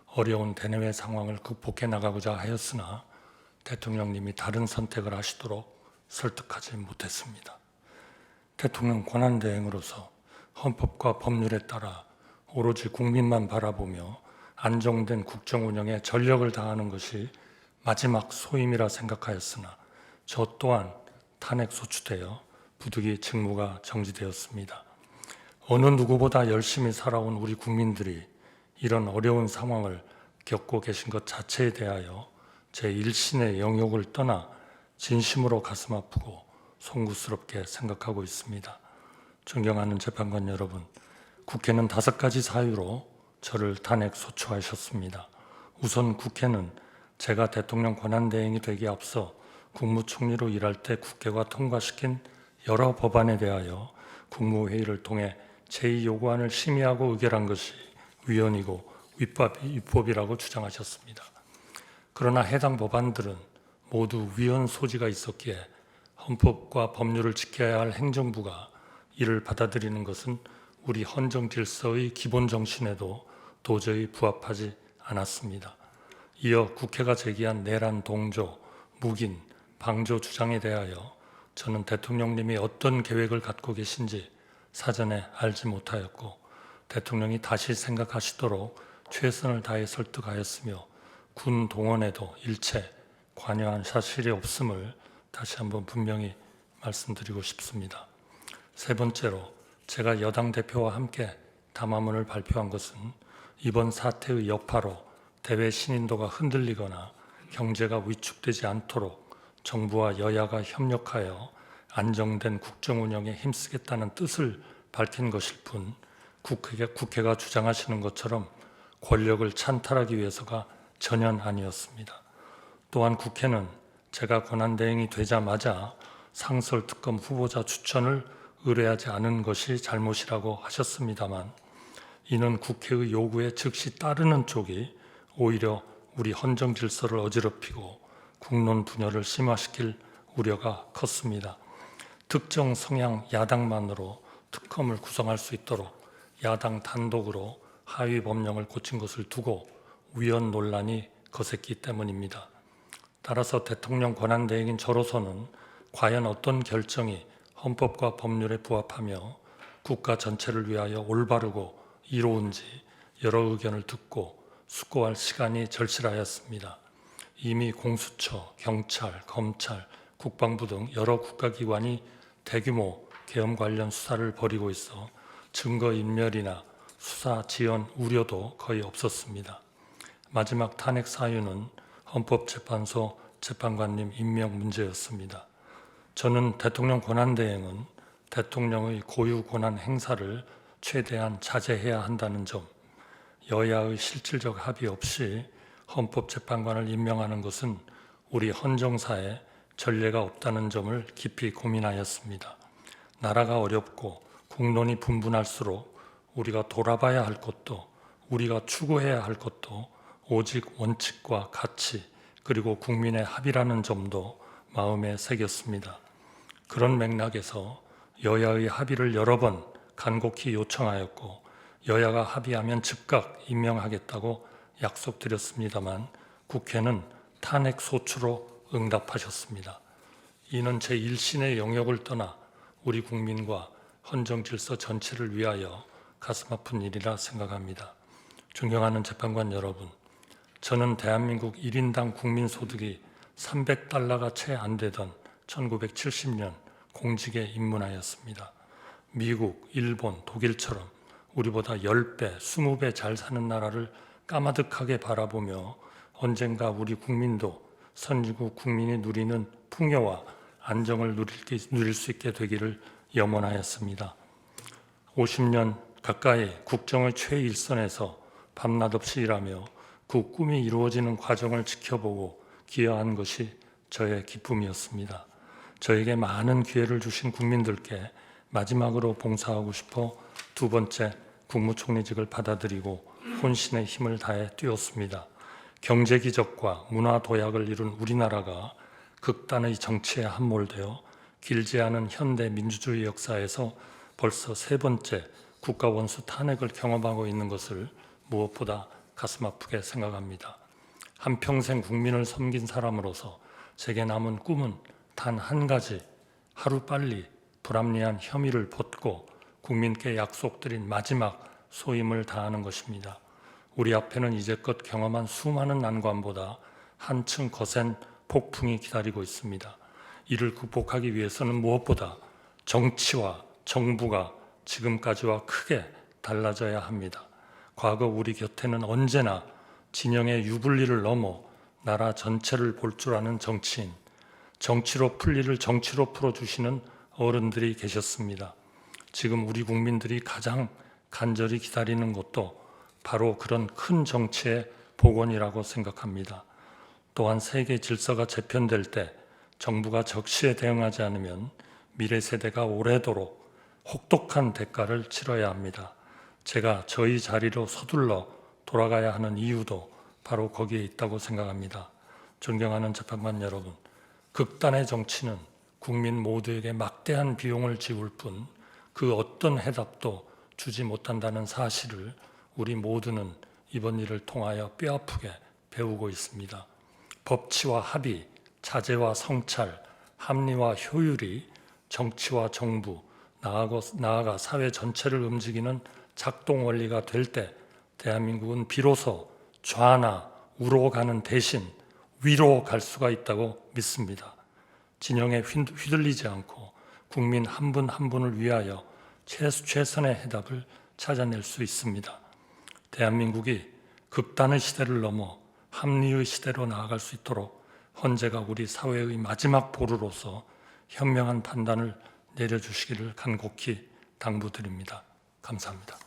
어려운 대내외 상황을 극복해 나가고자 하였으나 대통령님이 다른 선택을 하시도록 설득하지 못했습니다. 대통령 권한대행으로서 헌법과 법률에 따라 오로지 국민만 바라보며 안정된 국정 운영에 전력을 다하는 것이 마지막 소임이라 생각하였으나 저 또한 탄핵 소추되어 부득이 직무가 정지되었습니다. 어느 누구보다 열심히 살아온 우리 국민들이 이런 어려운 상황을 겪고 계신 것 자체에 대하여 제 일신의 영역을 떠나 진심으로 가슴 아프고 송구스럽게 생각하고 있습니다. 존경하는 재판관 여러분, 국회는 5가지 사유로 저를 탄핵 소추하셨습니다. 우선 국회는 제가 대통령 권한대행이 되기에 앞서 국무총리로 일할 때 국회가 통과시킨 여러 법안에 대하여 국무회의를 통해 제2요구안을 심의하고 의결한 것이 위헌이고 위법이라고 주장하셨습니다. 그러나 해당 법안들은 모두 위헌 소지가 있었기에 헌법과 법률을 지켜야 할 행정부가 이를 받아들이는 것은 우리 헌정 질서의 기본 정신에도 도저히 부합하지 않았습니다. 이어 국회가 제기한 내란 동조, 묵인, 방조 주장에 대하여 저는 대통령님이 어떤 계획을 갖고 계신지 사전에 알지 못하였고 대통령이 다시 생각하시도록 최선을 다해 설득하였으며 군 동원에도 일체 관여한 사실이 없음을 다시 한번 분명히 말씀드리고 싶습니다. 세 번째로 제가 여당 대표와 함께 담화문을 발표한 것은 이번 사태의 여파로 대외 신인도가 흔들리거나 경제가 위축되지 않도록 정부와 여야가 협력하여 안정된 국정 운영에 힘쓰겠다는 뜻을 밝힌 것일 뿐 국회가 주장하시는 것처럼 권력을 찬탈하기 위해서가 전혀 아니었습니다. 또한 국회는 제가 권한대행이 되자마자 상설특검 후보자 추천을 의뢰하지 않은 것이 잘못이라고 하셨습니다만 이는 국회의 요구에 즉시 따르는 쪽이 오히려 우리 헌정 질서를 어지럽히고 국론 분열을 심화시킬 우려가 컸습니다. 특정 성향 야당만으로 특검을 구성할 수 있도록 야당 단독으로 하위 법령을 고친 것을 두고 위헌 논란이 거셌기 때문입니다. 따라서 대통령 권한대행인 저로서는 과연 어떤 결정이 헌법과 법률에 부합하며 국가 전체를 위하여 올바르고 이로운지 여러 의견을 듣고 숙고할 시간이 절실하였습니다. 이미 공수처, 경찰, 검찰, 국방부 등 여러 국가기관이 대규모 계엄 관련 수사를 벌이고 있어 증거인멸이나 수사 지연 우려도 거의 없었습니다. 마지막 탄핵 사유는 헌법재판소 재판관님 임명 문제였습니다. 저는 대통령 권한대행은 대통령의 고유 권한 행사를 최대한 자제해야 한다는 점, 여야의 실질적 합의 없이 헌법재판관을 임명하는 것은 우리 헌정사에 전례가 없다는 점을 깊이 고민하였습니다. 나라가 어렵고 국론이 분분할수록 우리가 돌아봐야 할 것도 우리가 추구해야 할 것도 오직 원칙과 가치 그리고 국민의 합의라는 점도 마음에 새겼습니다. 그런 맥락에서 여야의 합의를 여러 번 간곡히 요청하였고 여야가 합의하면 즉각 임명하겠다고 약속드렸습니다만 국회는 탄핵 소추로 응답하셨습니다. 이는 제1신의 영역을 떠나 우리 국민과 헌정 질서 전체를 위하여 가슴 아픈 일이라 생각합니다. 존경하는 재판관 여러분, 저는 대한민국 1인당 국민 소득이 300달러가 채 안 되던 1970년 공직에 입문하였습니다. 미국, 일본, 독일처럼 우리보다 10배, 20배 잘 사는 나라를 까마득하게 바라보며 언젠가 우리 국민도 선진국 국민이 누리는 풍요와 안정을 누릴 수 있게 되기를 염원하였습니다. 50년 가까이 국정의 최일선에서 밤낮 없이 일하며 그 꿈이 이루어지는 과정을 지켜보고 기여한 것이 저의 기쁨이었습니다. 저에게 많은 기회를 주신 국민들께 마지막으로 봉사하고 싶어 두 번째 국무총리직을 받아들이고 혼신의 힘을 다해 뛰었습니다. 경제 기적과 문화 도약을 이룬 우리나라가 극단의 정치에 함몰되어 길지 않은 현대 민주주의 역사에서 벌써 세 번째 국가 원수 탄핵을 경험하고 있는 것을 무엇보다 가슴 아프게 생각합니다. 한평생 국민을 섬긴 사람으로서 제게 남은 꿈은 단 한 가지, 하루빨리 불합리한 혐의를 벗고 국민께 약속드린 마지막 소임을 다하는 것입니다. 우리 앞에는 이제껏 경험한 수많은 난관보다 한층 거센 폭풍이 기다리고 있습니다. 이를 극복하기 위해서는 무엇보다 정치와 정부가 지금까지와 크게 달라져야 합니다. 과거 우리 곁에는 언제나 진영의 유불리를 넘어 나라 전체를 볼 줄 아는 정치인, 정치로 풀 일을 정치로 풀어주시는 어른들이 계셨습니다. 지금 우리 국민들이 가장 간절히 기다리는 것도 바로 그런 큰 정치의 복원이라고 생각합니다. 또한 세계 질서가 재편될 때 정부가 적시에 대응하지 않으면 미래 세대가 오래도록 혹독한 대가를 치러야 합니다. 제가 저희 자리로 서둘러 돌아가야 하는 이유도 바로 거기에 있다고 생각합니다. 존경하는 재판관 여러분, 극단의 정치는 국민 모두에게 막대한 비용을 지울 뿐 그 어떤 해답도 주지 못한다는 사실을 우리 모두는 이번 일을 통하여 뼈아프게 배우고 있습니다. 법치와 합의, 자제와 성찰, 합리와 효율이 정치와 정부, 나아가 사회 전체를 움직이는 작동 원리가 될 때 대한민국은 비로소 좌나 우로 가는 대신 위로 갈 수가 있다고 믿습니다. 진영에 휘둘리지 않고 국민 한 분 한 분을 위하여 최선의 해답을 찾아낼 수 있습니다. 대한민국이 극단의 시대를 넘어 합리의 시대로 나아갈 수 있도록 헌재가 우리 사회의 마지막 보루로서 현명한 판단을 내려주시기를 간곡히 당부드립니다. 감사합니다.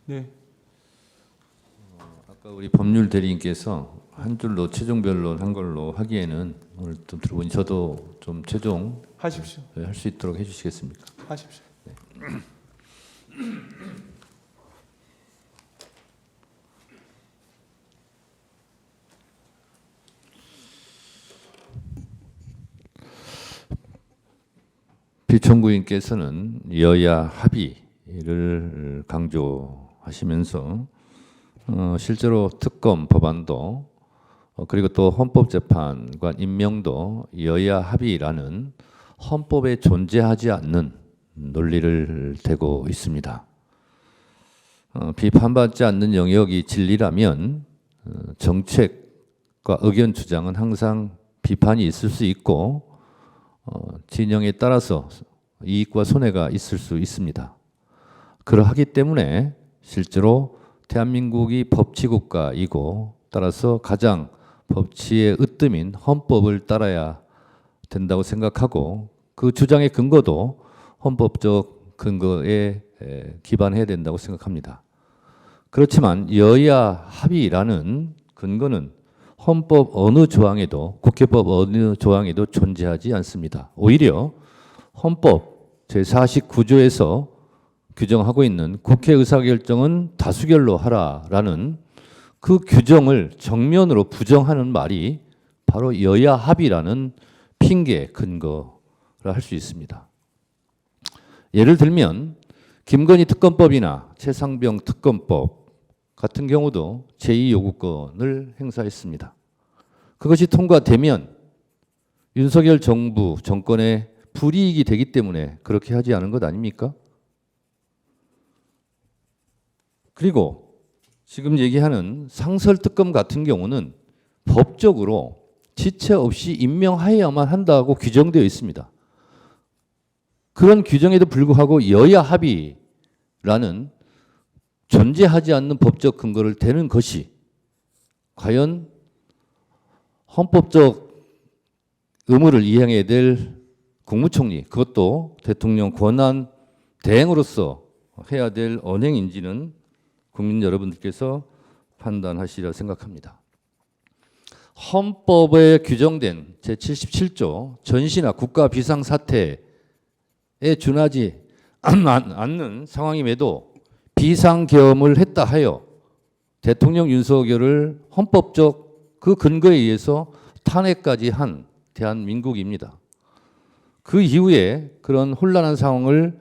네. 아까 우리 법률 대리인께서 한 줄로 최종 변론한 걸로 하기에는 오늘 좀 들어보니 저도 좀 최종 하십시오. 할 수 있도록 해주시겠습니까? 하십시오. 피청구인께서는 여야 합의를 강조하시면서 실제로 특검 법안도 그리고 또 헌법재판관 임명도 여야 합의라는 헌법에 존재하지 않는 논리를 대고 있습니다. 비판받지 않는 영역이 진리라면 정책과 의견 주장은 항상 비판이 있을 수 있고 진영에 따라서 이익과 손해가 있을 수 있습니다. 그러하기 때문에 실제로 대한민국이 법치국가이고 따라서 가장 법치의 으뜸인 헌법을 따라야 된다고 생각하고 그 주장의 근거도 헌법적 근거에 기반해야 된다고 생각합니다. 그렇지만 여야 합의라는 근거는 헌법 어느 조항에도 국회법 어느 조항에도 존재하지 않습니다. 오히려 헌법 제49조에서 규정하고 있는 국회 의사결정은 다수결로 하라라는 그 규정을 정면으로 부정하는 말이 바로 여야 합의라는 핑계 근거라 할 수 있습니다. 예를 들면 김건희 특검법이나 최상병 특검법 같은 경우도 제2 요구권을 행사했습니다. 그것이 통과되면 윤석열 정부 정권의 불이익이 되기 때문에 그렇게 하지 않은 것 아닙니까? 그리고 지금 얘기하는 상설특검 같은 경우는 법적으로 지체 없이 임명하여야만 한다고 규정되어 있습니다. 그런 규정에도 불구하고 여야 합의라는 존재하지 않는 법적 근거를 대는 것이 과연 헌법적 의무를 이행해야 될 국무총리, 그것도 대통령 권한 대행으로서 해야 될 언행인지는 국민 여러분들께서 판단하시리라 생각합니다. 헌법에 규정된 제77조 전시나 국가 비상사태에 준하지 않는 상황임에도 비상계엄을 했다 하여 대통령 윤석열을 헌법적 그 근거에 의해서 탄핵까지 한 대한민국입니다. 그 이후에 그런 혼란한 상황을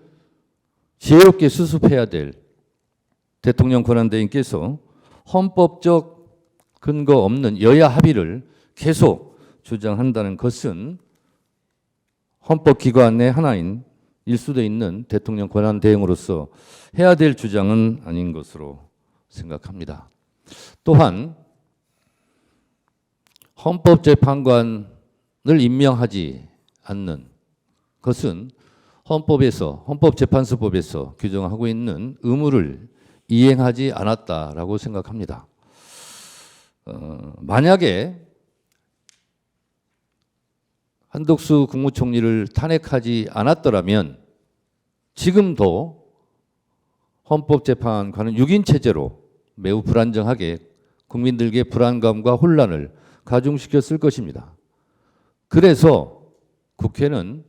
지혜롭게 수습해야 될 대통령 권한대행께서 헌법적 근거 없는 여야 합의를 계속 주장한다는 것은 헌법기관의 하나인 일수돼 있는 대통령 권한대행으로서 해야 될 주장은 아닌 것으로 생각합니다. 또한 헌법재판관을 임명하지 않는 것은 헌법재판소법에서 규정하고 있는 의무를 이행하지 않았다라고 생각합니다. 만약에 한덕수 국무총리를 탄핵하지 않았더라면 지금도 헌법재판관은 6인 체제로 매우 불안정하게 국민들에게 불안감과 혼란을 가중시켰을 것입니다. 그래서 국회는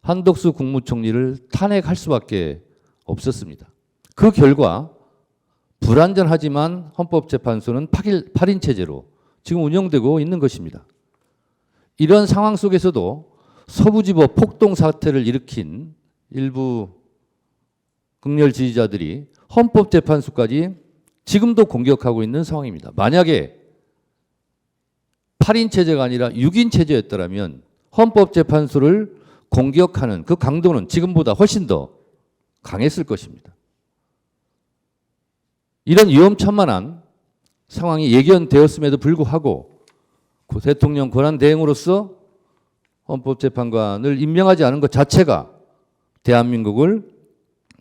한덕수 국무총리를 탄핵할 수밖에 없었습니다. 그 결과 불안전하지만 헌법재판소는 8인 체제로 지금 운영되고 있는 것입니다. 이런 상황 속에서도 서부지법 폭동 사태를 일으킨 일부 극렬 지지자들이 헌법재판소까지 지금도 공격하고 있는 상황입니다. 만약에 8인 체제가 아니라 6인 체제였더라면 헌법재판소를 공격하는 그 강도는 지금보다 훨씬 더 강했을 것입니다. 이런 위험천만한 상황이 예견되었음에도 불구하고 대통령 권한대행으로서 헌법재판관을 임명하지 않은 것 자체가 대한민국을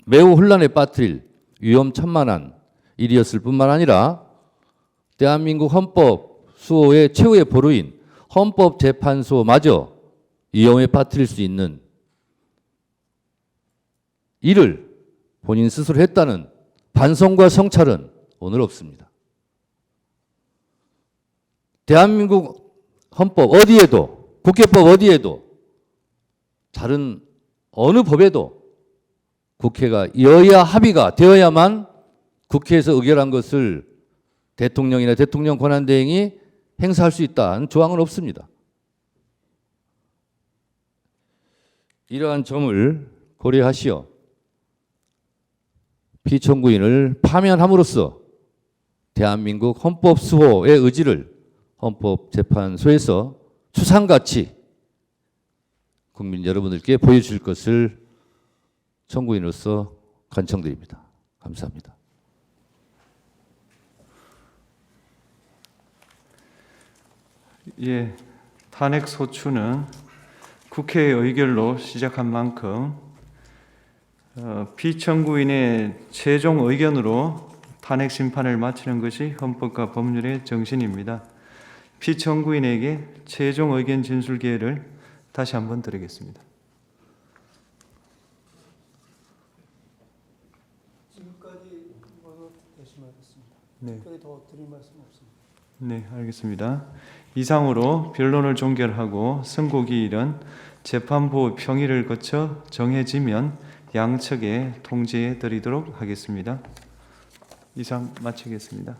매우 혼란에 빠뜨릴 위험천만한 일이었을 뿐만 아니라 대한민국 헌법 수호의 최후의 보루인 헌법재판소마저 위험에 빠뜨릴 수 있는 일을 본인 스스로 했다는 반성과 성찰은 오늘 없습니다. 대한민국 헌법 어디에도, 국회법 어디에도, 다른 어느 법에도 국회가 여야 합의가 되어야만 국회에서 의결한 것을 대통령이나 대통령 권한대행이 행사할 수 있다는 조항은 없습니다. 이러한 점을 고려하시어 피청구인을 파면함으로써 대한민국 헌법 수호의 의지를 헌법재판소에서 추상같이 국민 여러분들께 보여줄 것을 청구인으로서 간청드립니다. 감사합니다. 예, 탄핵 소추는 국회의 의결로 시작한 만큼 피청구인의 최종 의견으로 탄핵 심판을 마치는 것이 헌법과 법률의 정신입니다. 피청구인에게 최종 의견 진술 기회를 다시 한번 드리겠습니다. 지금까지 결심하겠습니다. 네. 특별히 더 드릴 말씀 없습니다. 네, 알겠습니다. 이상으로 변론을 종결하고 선고기일은 재판부 평의를 거쳐 정해지면 양측에 통지해 드리도록 하겠습니다. 이상 마치겠습니다.